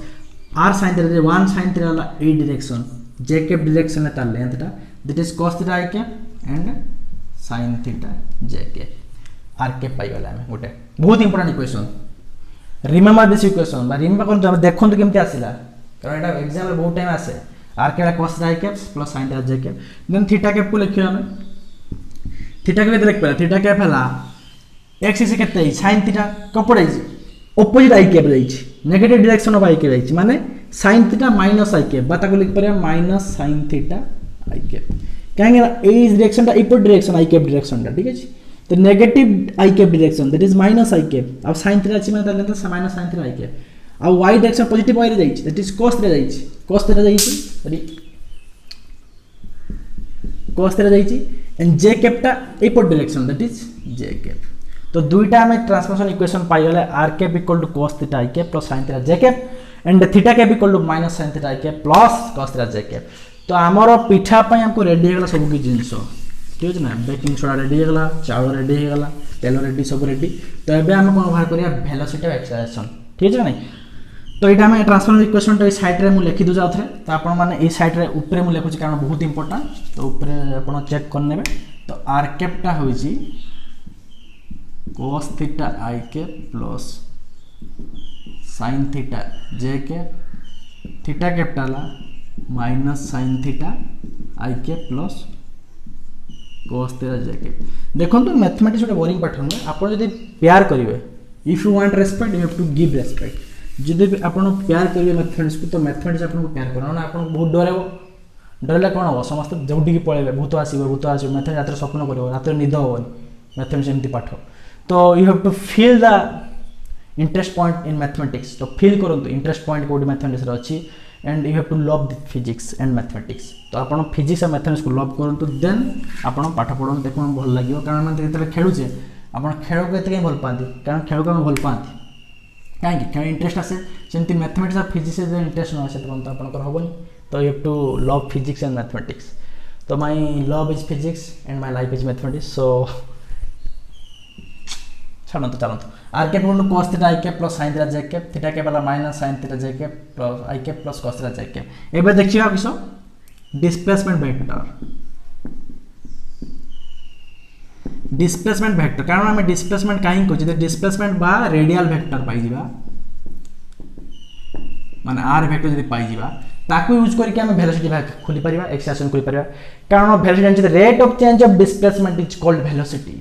r sin theta 1 sin theta ला ए डायरेक्शन j कैप डायरेक्शन ता लेंथ ता that is cos theta I cap and sin theta J cap R cap पाई गला हमें गोटे बहुत important equation remember this equation बा रिमेंबर करन देखन तो केमती आसिला कारण एटा एग्जाम रे बहुत टाइम आसे R cap cos theta I cap plus sin theta J cap then theta cap को लिखियो हमें थीटा कैप लिख पड़ा थीटा कैप हला x इज केते sin थीटा कपड़े ऑपोजिट आई कैप जाइछि negative direction of I cap जाइछि माने sin theta minus I cap बाता को लिख परिया minus sin theta I cap काहे ए डायरेक्शन टा इपोट डायरेक्शन आई कैप डायरेक्शन टा ठीक है तो negative I cap direction that is minus I cap अब sin थीटा अछि माने ताले तो minus sin theta I cap अब y डायरेक्शन पॉजिटिव वाई रे जाइछि दैट इज cos थीटा जाइछि cos थीटा जाइछि सॉरी cos थीटा जाइछि एंड j कैप टा इपोट direction that is j cap तो दुईटा हमें ट्रांसफॉर्मेशन इक्वेशन पाई गले r cap equal to cos theta i cap plus sin theta j cap and theta cap equal to minus sin theta i cap plus cos theta j cap तो हमरो पिठा पय हमको ready हे गला सब की जिंस ठीक है ना बेकिंग सोडा रेडी हे गला चावल रेडी हे गला तेल रेडी सब रेडी तो एबे हम कोन बाहर करिया वेलोसिटी ऑफ एक्सेलरेशन ठीक है नहीं तो एटा हम ट्रांसफॉर्मेशन इक्वेशन तो साइड रे मु लिखि दु जाउथरे तो आपण माने ए साइड रे ऊपर मु लिखुची कारण बहुत इंपोर्टेंट तो ऊपर आपण चेक कर नेबे तो r कैप टा होईची cos theta i cap plus sin theta j cap theta cap टाला minus sin theta i cap plus cos theta j cap देखो तो मैथमेटिक्स ଗୋଟେ बोरिंग पाठ न आपण जदी प्यार करिवे if you want respect you have to give respect जदी आपण प्यार करिवे मैथमेटिक्स को तो मैथमेटिक्स आपण को प्यार करना आपण बहुत डरेबो डरले कोन हो समस्त जोडी की पळेबे भूत आसीबो मैथमेटिक्स रात स्वप्न करिवो रात निद होबो मैथमेटिक्स एमती पाठ तो you have to feel the interest point in mathematics तो फील करंतु इंटरेस्ट पॉइंट कोडी मैथमेटिक्स रे अछि and you have to love the physics and mathematics तो आपण फिजिक्स और मैथमेटिक्स को लव करंतु देन आपण पाठ पढन देखो भल लागियो कारण मन जेतले खेलुचे आपण खेल को एते भल पांती कारण खेल को हम भल पांती काहे कि खेल इंटरेस्ट आसे सेंती मैथमेटिक्स और फिजिक्स जे इंटरेस्ट न आसे तो आपण कर होबनी तो you have to love physics and mathematics तो my love is physics and my life is mathematics so चलंतु r cap equal to cos theta i cap plus sin theta j cap theta cap वाला minus sin theta j cap plus i cap plus cos theta j cap एबे देखियो किसो displacement vector कारण हम displacement काहे को जे displacement बा radial vector पाई जिबा माने r वेक्टर जदी पाई जिबा ताकू यूज करके हम वेलोसिटी भाग खोली परिबा एक्सेलरेशन खोली परिबा कारण velocity J rate of change of displacement is called velocity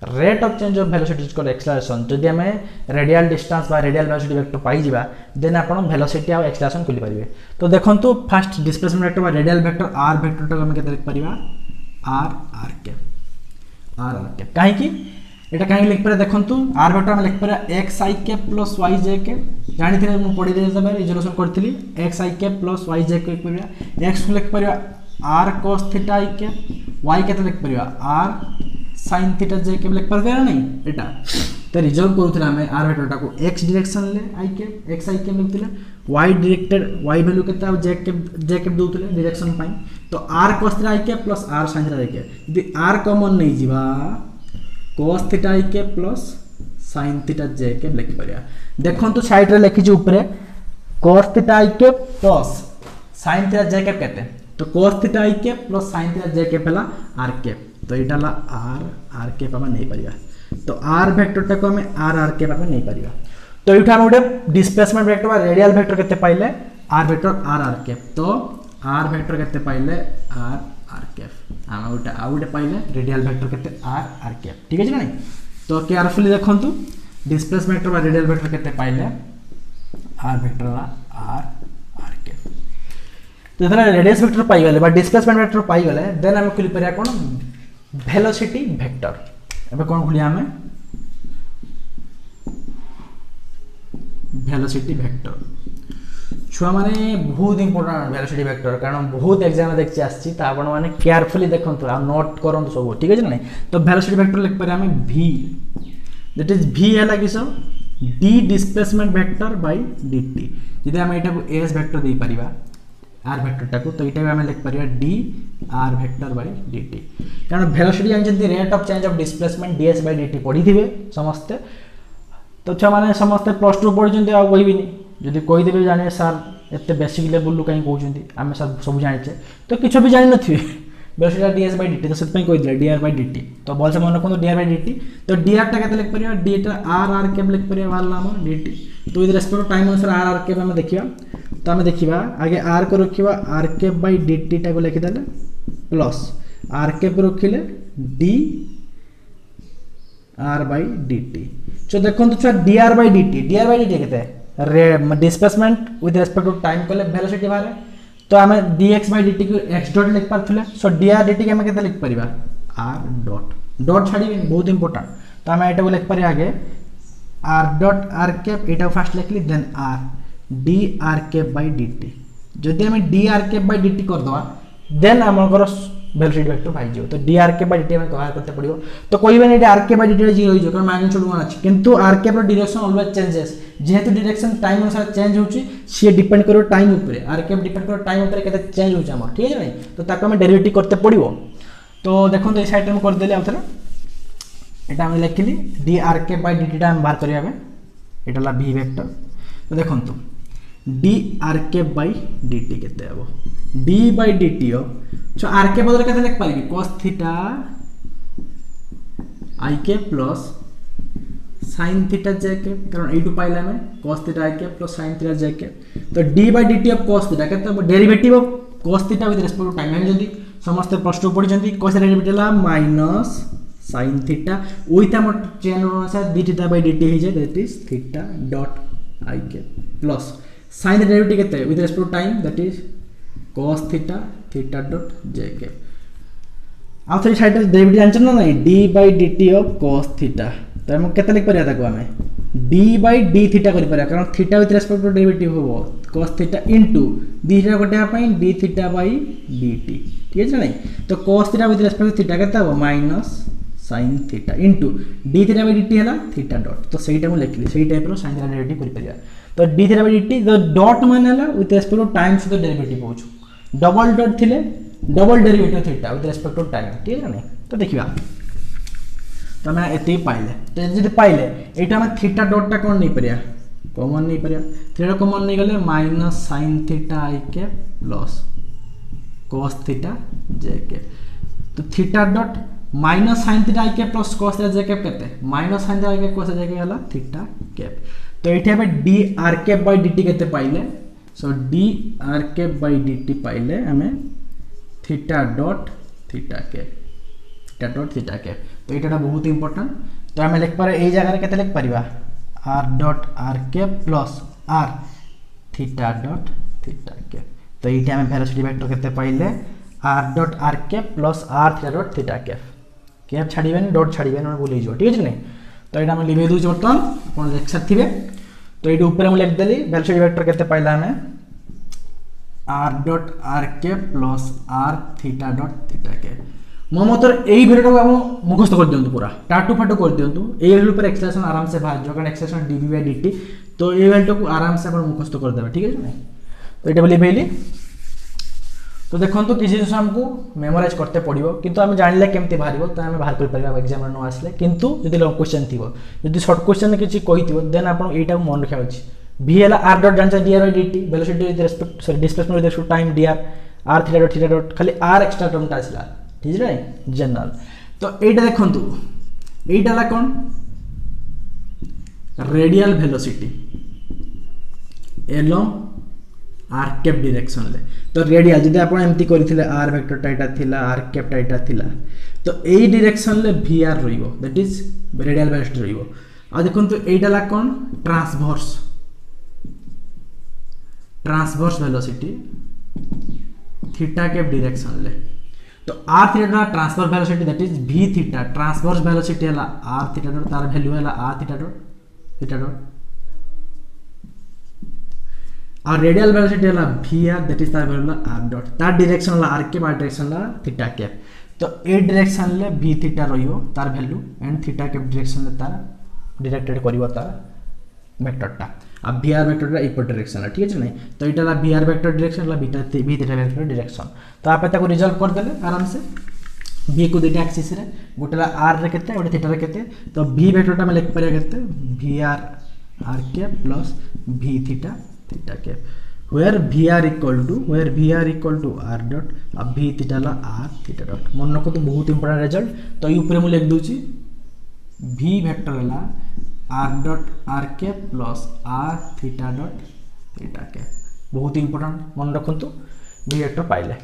rate of change of velocity is called acceleration जदि हमें रेडियल डिस्टेंस बा रेडियल वेलोसिटी वेक्टर पाई जिबा देन आपण वेलोसिटी और एक्सेलरेशन खोली परिबे तो देखंतु फर्स्ट डिस्प्लेसमेंट वेक्टर बा रेडियल वेक्टर r वेक्टर तो हम केते लिख परिबा r कैप काहे कि एटा काहे लिख परे देखंतु r वेक्टर हम लिख परे xi cap plus yj cap जानि थिले मु पढि दे तबे रिजोल्यूशन करथिली xi cap plus yj cap परिबा x को लिख परिबा r cos theta i cap y केते लिख परिबा r sin theta j cap लिख पर देना नहीं एटा तो रिजॉल्व करूथला हमें r वेक्टर को x डायरेक्शन ले i कैप xi कैप लिखथिले y डायरेक्टेड y वैल्यू केता j कैप दोथले डायरेक्शन पाई तो r cos theta i cap plus r sin theta i cap यदि r कॉमन नहीं जिबा cos theta i cap plus sin theta j cap लिख परिया देखन तो साइड रे लिखि छि ऊपर cos theta i cap plus sin theta j cap केते तो cos theta i cap plus sin theta j cap हला r कैप तो एटा ला r कैप हम नहीं परिया तो r वेक्टर टा को हम r कैप हम नहीं परिया तो एठा हम उडे डिस्प्लेसमेंट वेक्टर बा रेडियल वेक्टर केते पाइले r वेक्टर r कैप तो r वेक्टर केते पाइले r कैप हम उडे आउडे पाइले रेडियल वेक्टर केते r कैप ठीक है नहीं तो केयरफुली देखंतु डिस्प्लेसमेंट वेक्टर बा रेडियल वेक्टर केते पाइले r वेक्टर ला r कैप तो इधर रेडियस वेक्टर पाई गले बा डिस्प्लेसमेंट वेक्टर पाई गले देन हम खुली परिया कोन वेलोसिटी वेक्टर एबे कोन खुली हमें वेलोसिटी वेक्टर छुआ माने बहुत इंपोर्टेंट वेलोसिटी वेक्टर कारण बहुत एग्जाम देखछि आछि त आपण माने केयरफुली देखंतु आ नोट करंतु सब ठीक है नहीं तो वेलोसिटी वेक्टर लिख पर हमें v दैट इज v है लागी so d displacement vector by dt यदि हम एटा को s वेक्टर दे परिबा r वेक्टर टाको तो एटा हम लिख परिबा d r vector by dt कारण वेलोसिटी जानते rate of change of displacement ds by dt पढी थिबे समस्त तो छ माने समस्त प्लस 2 पढि जंते आ कहबिनी जदि कहि देबे जाने सर एते बेसिक लेवल लु कहीं कहउचंती हम सर सब जानिचे तो किछ भी जानि नथिबे वेलोसिटी ds बाय dt तो सेट पे कोइ दिले dr बाय dt तो बोल से मन रखो dr बाय dt तो dr टा केते लिख परिया d टा r कैप लिख परिया वाला नाम dt तो विथ रेस्पेक्ट टू टाइम अनुसार r कैप हम देखिबा तो हम देखिबा आगे r को रखिबा r कैप बाय dt टा को लिखि देले प्लस r कैप रखिले d r बाय dt तो देखो तो छुआ dr बाय dt केते displacement with respect to time कले वेलोसिटी बारे तो आम dx बाय dt को x डॉट लिख पारथुले सो dr dt के हम केते लिख परिबा r डॉट डॉट छाडी बहुत इंपोर्टेंट तो हम एटा को लिख परिया आगे r डॉट r कैप एटा फर्स्ट लिखली then r dr cap by dt जदि हम dr कैप बाय dt कर दवा देन हमकर वेलोसिटी वेक्टर पाइ जो तो dr कैप बाय dt हम कहार करते पड़ियो तो कोई बने r कैप बाय dt 0 हो जो कारण मैग्नीट्यूड 1 अछि किंतु r कैप रो डायरेक्शन ऑलवेज चेंजेस जेहेतु डायरेक्शन टाइम अनुसार चेंज होची सी डिपेंड करो टाइम ऊपर r कैप डिपेंड करो टाइम ऊपर केते चेंज होची हम ठीक है नै तो ताको हम डेरिवेटिव करते पड़ियो तो देखो तो ए साइड हम कर देले आउथरा एटा हम लिखली dr कैप बाय dt टा हम बाहर करिया बे एटा ला v वेक्टर तो देखो तो dr कैप बाय dt केते हबो d बाय dt हो सो r के बदले केते लिख पाइबी cos थीटा i के प्लस sin थीटा j के कारण ए टू पाइला में cos थीटा i के प्लस sin थीटा j के तो d by dt of cos theta केते हबो derivative of cos theta with respect to time हम जदी समस्त प्रश्न पढि जंती cos डेरिवेटिव ला माइनस sin थीटा विथ हम चेन अनुसार d थीटा by dt हे जे that is theta dot i के प्लस sin डेरिवेटिव केते with respect to time that is cos theta theta dot j के आउथरी साइड डेरिवेटिव जानछन ना नहीं d by dt of cos theta तो हम केते लिख परिया ताको हमें d by d थीटा करि परिया कारण theta with respect to derivative होबो cos theta into d theta कोटे पई d थीटा by dt ठीक है नहीं तो cos theta with respect to theta केते हबो minus sin theta into d theta by dt हला थीटा डॉट तो सेटा हम लिखली सेही टाइप रो sin थीटा डेरिवेटिव करि परिया तो d theta by dt the dot मान हला विथ रिस्पेक्ट टू टाइम से तो डेरिवेटिव होछु डबल डॉट थिले double derivative theta with respect to time ठीक है नहीं तो देखिबा तो मैं एते पाइले तो जदि पाइले एटा हम थीटा डॉट टा कोन नहीं परिया कॉमन नहीं परिया थीटा कॉमन नहीं गले माइनस sin थीटा i के प्लस cos थीटा j के तो theta dot minus sin theta i के प्लस cos थीटा j के केते माइनस sin थीटा i के cos j के हला थीटा कैप तो एठी हम dr कैप बाय dt केते पाइले सो dr कैप बाय dt पाइले हमें theta dot theta cap theta dot theta cap तो एटा बहुत इंपोर्टेंट तो हम लिख पारे ए जगह रे केते लिख परिबा r dot r cap plus r theta dot theta cap तो एटा हम वेलोसिटी वेक्टर केते पाइले r dot r cap plus r theta dot theta cap cap छाडीबेन डॉट छाडीबेन हम भूली जो ठीक है नहीं तो एटा हम लिखे दउ बर्तन अपन देख सकथिबे तो एटा ऊपर हम लिख देली वेलोसिटी वेक्टर केते पाइला हमें r dot r cap plus r theta dot theta cap मो मतोर एई भिडियो को हम मुखस्त कर दियंतु पूरा टाटू फाटू कर दियंतु एई भिडियो पर एक्सप्लेनेशन आराम से बाहर जो कारण एक्सप्लेनेशन dv बाय dt तो एई भिडियो को आराम से अपन मुखस्त कर देबा ठीक है नहीं तो एटा बोली भेली तो देखंतु किछि जिंस हमको मेमोराइज करते पड़िबो किंतु हम जानले केमते बाहरिबो त हम बाहर कर परिबा एग्जाम नो आसले किंतु जदि लॉन्ग क्वेश्चन थिबो जदि शॉर्ट क्वेश्चन किछि कहिथिबो देन आपण एटा मन रखा अछि v हला r डॉट जानचा dr by dt velocity with respect sorry displacement with respect to time dr r theta dot खाली r एक्स्ट्रा टर्म ता आसला ठीक है जनरल तो एटा देखंतु एटा ला कोन radial velocity along r cap direction ले तो रेडियल जदि आपण एम्ति करिथिले r वेक्टर टाइटा थिला r कैप टाइटा थिला तो एई डायरेक्शन ले vr रहिबो दैट इज रेडियल वेलोसिटी रहिबो आ देखंतु एटा ला कोन transverse velocity theta cap direction ले तो r theta transverse velocity that is v theta transverse velocity हला r थीटा डॉट तार वैल्यू हला r थीटा डॉट और रेडियल वेलोसिटी हला vr दैट इज तार वैल्यू हला r डॉट तार डायरेक्शन हला r कैप डायरेक्शन हला थीटा कैप तो ए डायरेक्शन ले v थीटा रहियो तार value and theta cap direction ले तार डायरेक्टेड करिवो तार वेक्टरटा अब vr वेक्टर इपर डायरेक्शन ठीक है नहीं तो एटा ला vr वेक्टर डायरेक्शन ला v थीटा वेक्टर डायरेक्शन तो आप ताको रिजल्व कर देले आराम से v को दुटा एक्सिस रे गोटेला r रे केते गोटे थीटा रे केते तो v वेक्टरटा में लिख परिया केते vr r कैप प्लस v theta theta cap where vr equal to r dot आ v थीटा ला r थीटा डॉट मन रखो तो बहुत इंपोर्टेंट रिजल्ट तो ये ऊपर मैं लिख दूची v वेक्टर हला r dot r cap plus r theta dot theta cap बहुत इंपोर्टेंट मन रखो तो v वेक्टर पाइले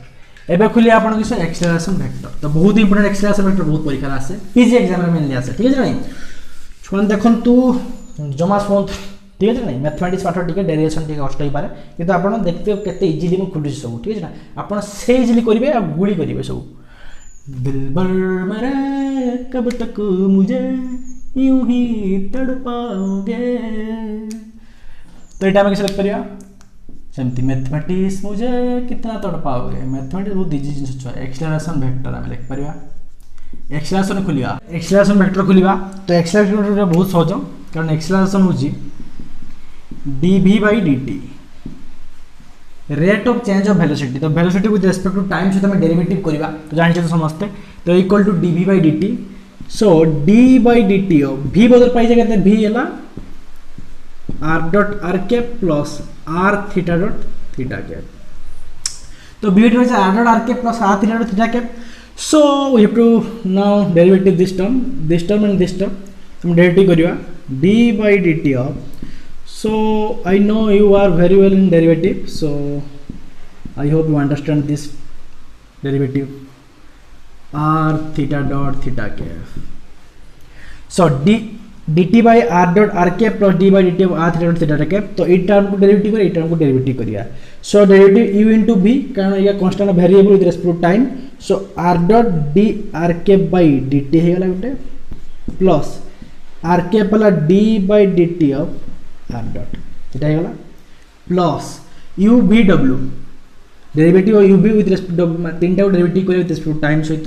एबे खुली आपण किस एक्सेलरेशन वेक्टर तो बहुत इंपोर्टेंट एक्सेलरेशन वेक्टर बहुत परीक्षा आसे पीजी एग्जाम में मिलने आसे ठीक है नहीं छुन देखन तू जमा फोन ठीक है नहीं मैथमेटिक्स पाठ टिके डेरिवेशन टिके कष्ट हो पारे किंतु आपण देखते हो केते इजीली मैं खुली सब ठीक है ना आपण से इजीली करिवे आ गुली करिवे सब दिलबर मेरे कब तक मुझे यूं ही तड़पाओगे तो एटा हम किस लिख परिया सेमती मैथमेटिक्स मुझे कितना तड़पाओगे मैथमेटिक्स बहुत इजी जिनिस छ एक्सेलरेशन वेक्टर हम लिख परिया एक्सेलरेशन खुलिया एक्सेलरेशन वेक्टर खुलिबा तो एक्सेलरेशन वेक्टर बहुत सहज कारण एक्सेलरेशन होजी dv by dt rate of change of velocity तो velocity with respect to time से हमें डेरिवेटिव करबा तो जानि छ समझते तो equal to dv by dt so d by dt of v बदल पाई जगह v हला r dot r cap plus r theta dot theta cap तो v it r dot r cap plus r theta dot theta cap so we have to now derivative this term and this term हम derivative करबा d by dt of so I know you are very well in derivative so I hope you understand this derivative r theta dot theta cap so dt by r dot r cap plus d by dt of r theta dot theta cap तो ई term को derivative कर ई term को derivative करिया so derivative u into v कारण ये constant variable with respect to time so r dot d r cap by dt हे गला गुटे प्लस r cap वाला d by dt of r dot এটা হলো plus uvw derivative of uv with respect to तीनटा derivative करे with respect to time सहित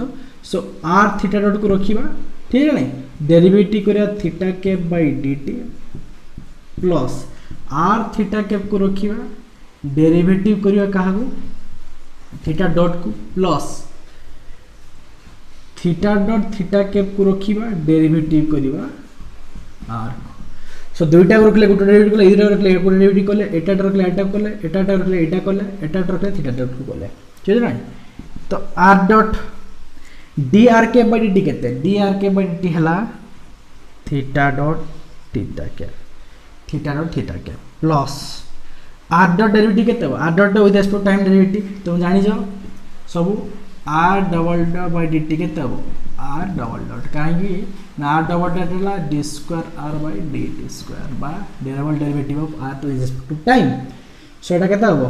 so r theta dot को रखिबा ठीक है नहीं डेरिवेटिव करिया theta cap by dt plus r theta cap को रखिबा डेरिवेटिव करिया कहा को थीटा डॉट को plus theta dot theta cap को रखिबा डेरिवेटिव करिबा r सो दुईटा रखले गोटे डेरिवेटिव कले इधर रखले गोटे डेरिवेटिव कले एटा रखले एटा कले एटा रखले एटा कले एटा रखले थीटा डॉट को कले ठीक है ना तो r डॉट dr के बाय dt केते dr के बाय dt हला थीटा डॉट थीटा के प्लस r डॉट डेरिवेटिव केते r dot with respect time derivative तुम जानि जाओ सब r double dot by dt केते हो r डबल डॉट काहे ना r डबल डॉट हला d square r by dt square बा double derivative of r to respect to time so एटा केते हो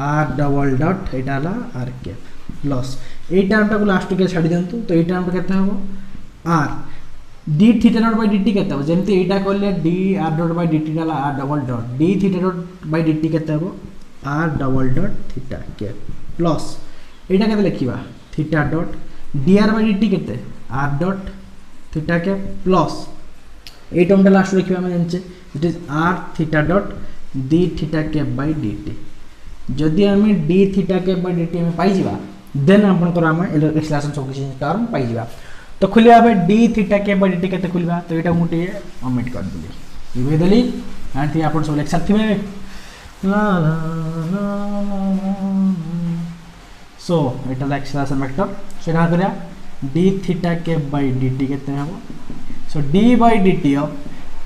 r डबल डॉट एटा हला r के प्लस ए टर्मटा को लास्ट के छाडी दंतु तो ए टर्मटा केते हो r d theta dot by dt केते हो जेमति एटा करले d r dot by dt हला r double dot d theta dot by dt केते हो r डबल डॉट थीटा के प्लस एटा केते लिखिबा theta dot dr by dt केते r डॉट थीटा के प्लस ए टर्मटा लास्ट लिखिबा हम जानचे it is r theta dot d theta के बाय dt जदि हम d थीटा के बाय dt हम पाई जिबा देन अपन कर हम एक्सेलरेशन सब किसी टर्म पाई जिबा तो खुलिया बे d थीटा के बाय dt केते खुलिबा तो एटा मुटे ओमिट कर दिली इबे देली आंटी अपन सब lecture थिबे La La so Etah the acceleration vector सेना करिया d थीटा के बाय dt केते हबो so d by dt of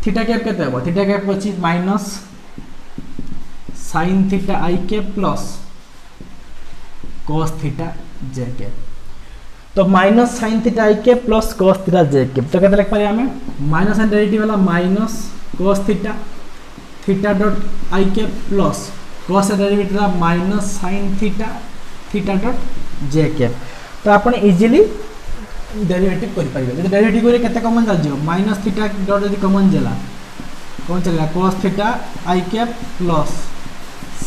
theta cap केते हबो थीटा कैप अछि minus sin theta i cap plus cos theta j cap तो minus sin theta i cap plus cos theta j cap तो केते लिख पारे हमें माइनस sin डेरिवेटिव वाला minus cos theta theta dot i cap plus cos derivative वाला minus sin theta theta dot j cap तो आपण इजीली डेरिवेटिव करि पाइबे तो डेरिवेटिव करे केते कॉमन चल जियो माइनस थीटा डॉट यदि कॉमन जला कौन चलेगा cos theta i cap plus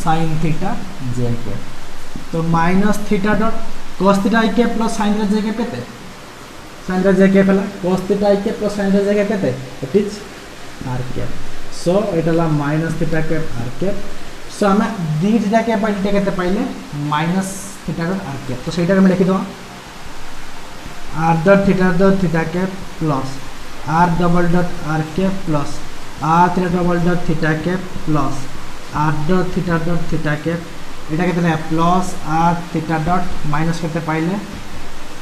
sin theta j cap तो minus theta dot cos theta i cap plus sin theta j cap केते sin थीटा j कैप हला cos theta i cap plus sin theta j cap केते it is r cap so एटाला minus theta cap r cap so हम d theta cap by dt केते पाइले minus theta dot r cap तो सेटा हम लिखि दो r dot theta cap plus r double dot r cap plus r theta double dot theta cap plus r dot theta cap एटा केते plus r theta dot minus केते पाइले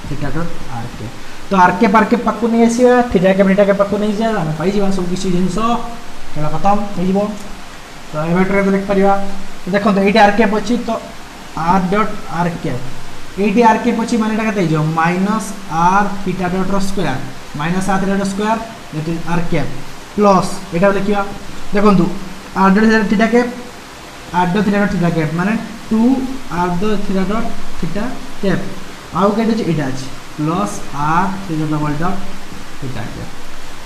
theta dot r के तो आर के पाकु नहीं आसीबा theta के पाकु नहीं जा हम पाई जीवा सब किसी जिंस खेला खत्म हो जीवो तो ए वेक्टर देख परिबा तो देखो तो एटा आर के पछि तो आर डॉट आर के एटी आर के पछि माने एटा केते जो माइनस आर थीटा डॉट रो square minus are theta dot square that is r के प्लस एटा लिखिया देखो आर डॉट थीटा के आर डॉट थीटा कैप माने 2 are dot theta dot theta cap आउ केटे जे एटा अछि plus r theta double dot theta cap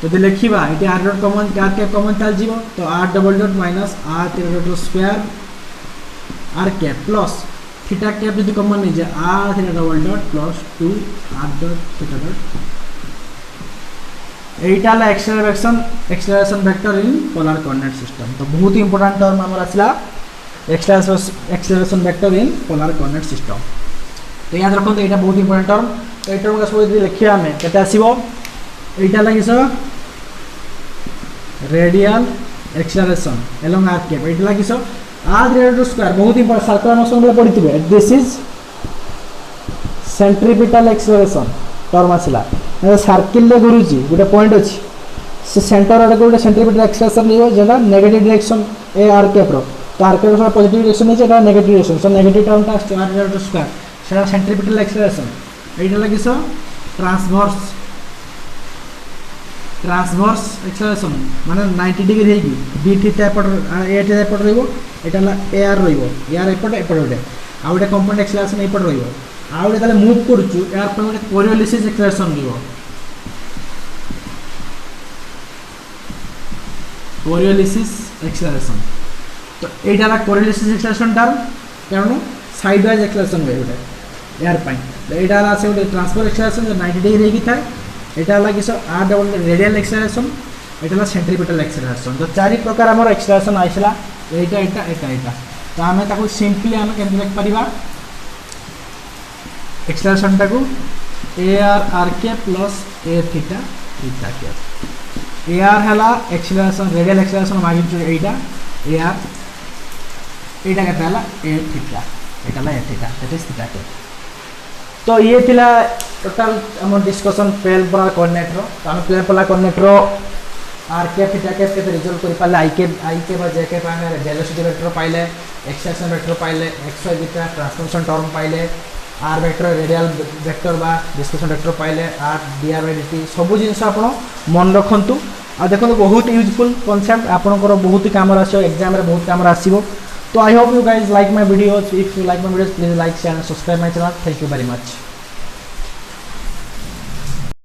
तो दे लिखिबा एटी r dot common are cap common चल जीवो तो R double dot minus are theta dot square R cap plus theta cap यदि कॉमन नहीं जाए R theta double dot plus 2 are dot theta dot एटा ला acceleration vector in polar coordinate system तो बहुत इंपोर्टेंट टर्म हमर आसला acceleration vector in polar coordinate system तो याद रखो एटा बहुत इंपोर्टेंट टर्म तो एटा का सब लिखिया हमें केते आसीबो एटा लागि so radial acceleration along R cap एटा लागि सो आर थीटा स्क्वायर बहुत इंपोर्टेंट सर्कुलर मोशन बेले पडिथिबे this is centripetal acceleration term आसला सर्किल ले गुरुजी गोटे पॉइंट अछि से सेंटर आडे गोटे सेंट्रीपिटल एक्सेलरेशन लियो जेना नेगेटिव डायरेक्शन ए आर कैप रो तो आर कैप रो पॉजिटिव डायरेक्शन नै जेना negative direction so negative term ता आर थीटा स्क्वायर सेना सेंट्रीपिटल एक्सेलरेशन एटा लागि सो ट्रांसवर्स एक्सेलरेशन माने 90 डिग्री हेगी बी थीटा एपट ए थीटा एपट रहइबो एटा ला ए आर रहइबो ए आर एपट गोटे आ गोटे कंपोनेंट एक्सेलरेशन एपट रहइबो आ गोटे ताले मूव करछु यार पर गोटे कोरियोलिसिस एक्सेलरेशन लियो कोरियोलिसिस एक्सेलरेशन तो एटा ला कोरियोलिसिस एक्सेलरेशन टर्म कारण साइड वाइज एक्सेलरेशन होय गोटे यार पाई तो एटा ला से गोटे ट्रांसफर एक्सेलरेशन जो 90 डिग्री हेगी थाए एटा लागि so are double radial acceleration Etah La centripetal acceleration तो चारि प्रकार हमर एक्सेलरेशन आइसला एटा तो हमें ताको सिंपली हम केन लिख परिबा एक्सेलरेशन टाको ए आर के प्लस ए थीटा के ए आर हला एक्सेलरेशन रेडियल एक्सेलरेशन मागिन एटा ए आर एटा केता हला ए थीटा एटा ला a theta that is theta के तो ये थिला टोटल हम डिस्कशन प्लेन पोलर कोऑर्डिनेट रो तो हम प्लेन पोलर कोऑर्डिनेट रो आर के थीटा के केते रिजल्व करि पाले आई के बा जे के पाने वेलोसिटी वेक्टर पाइले एक्सेलरेशन वेक्टर पाइले x y beta transformation term पाइले आर वेक्टर रेडियल वेक्टर बा डिस्प्लेसमेंट वेक्टर पाइले आर डीआर बाय डीटी सब जिंस आपण मन रखंतु आ देखंतु बहुत यूजफुल कांसेप्ट आपनकर बहुत काम आसीबो एग्जाम रे बहुत काम आसीबो तो I hope you guys like my videos if you like my videos please like share and subscribe my channel thank you very much.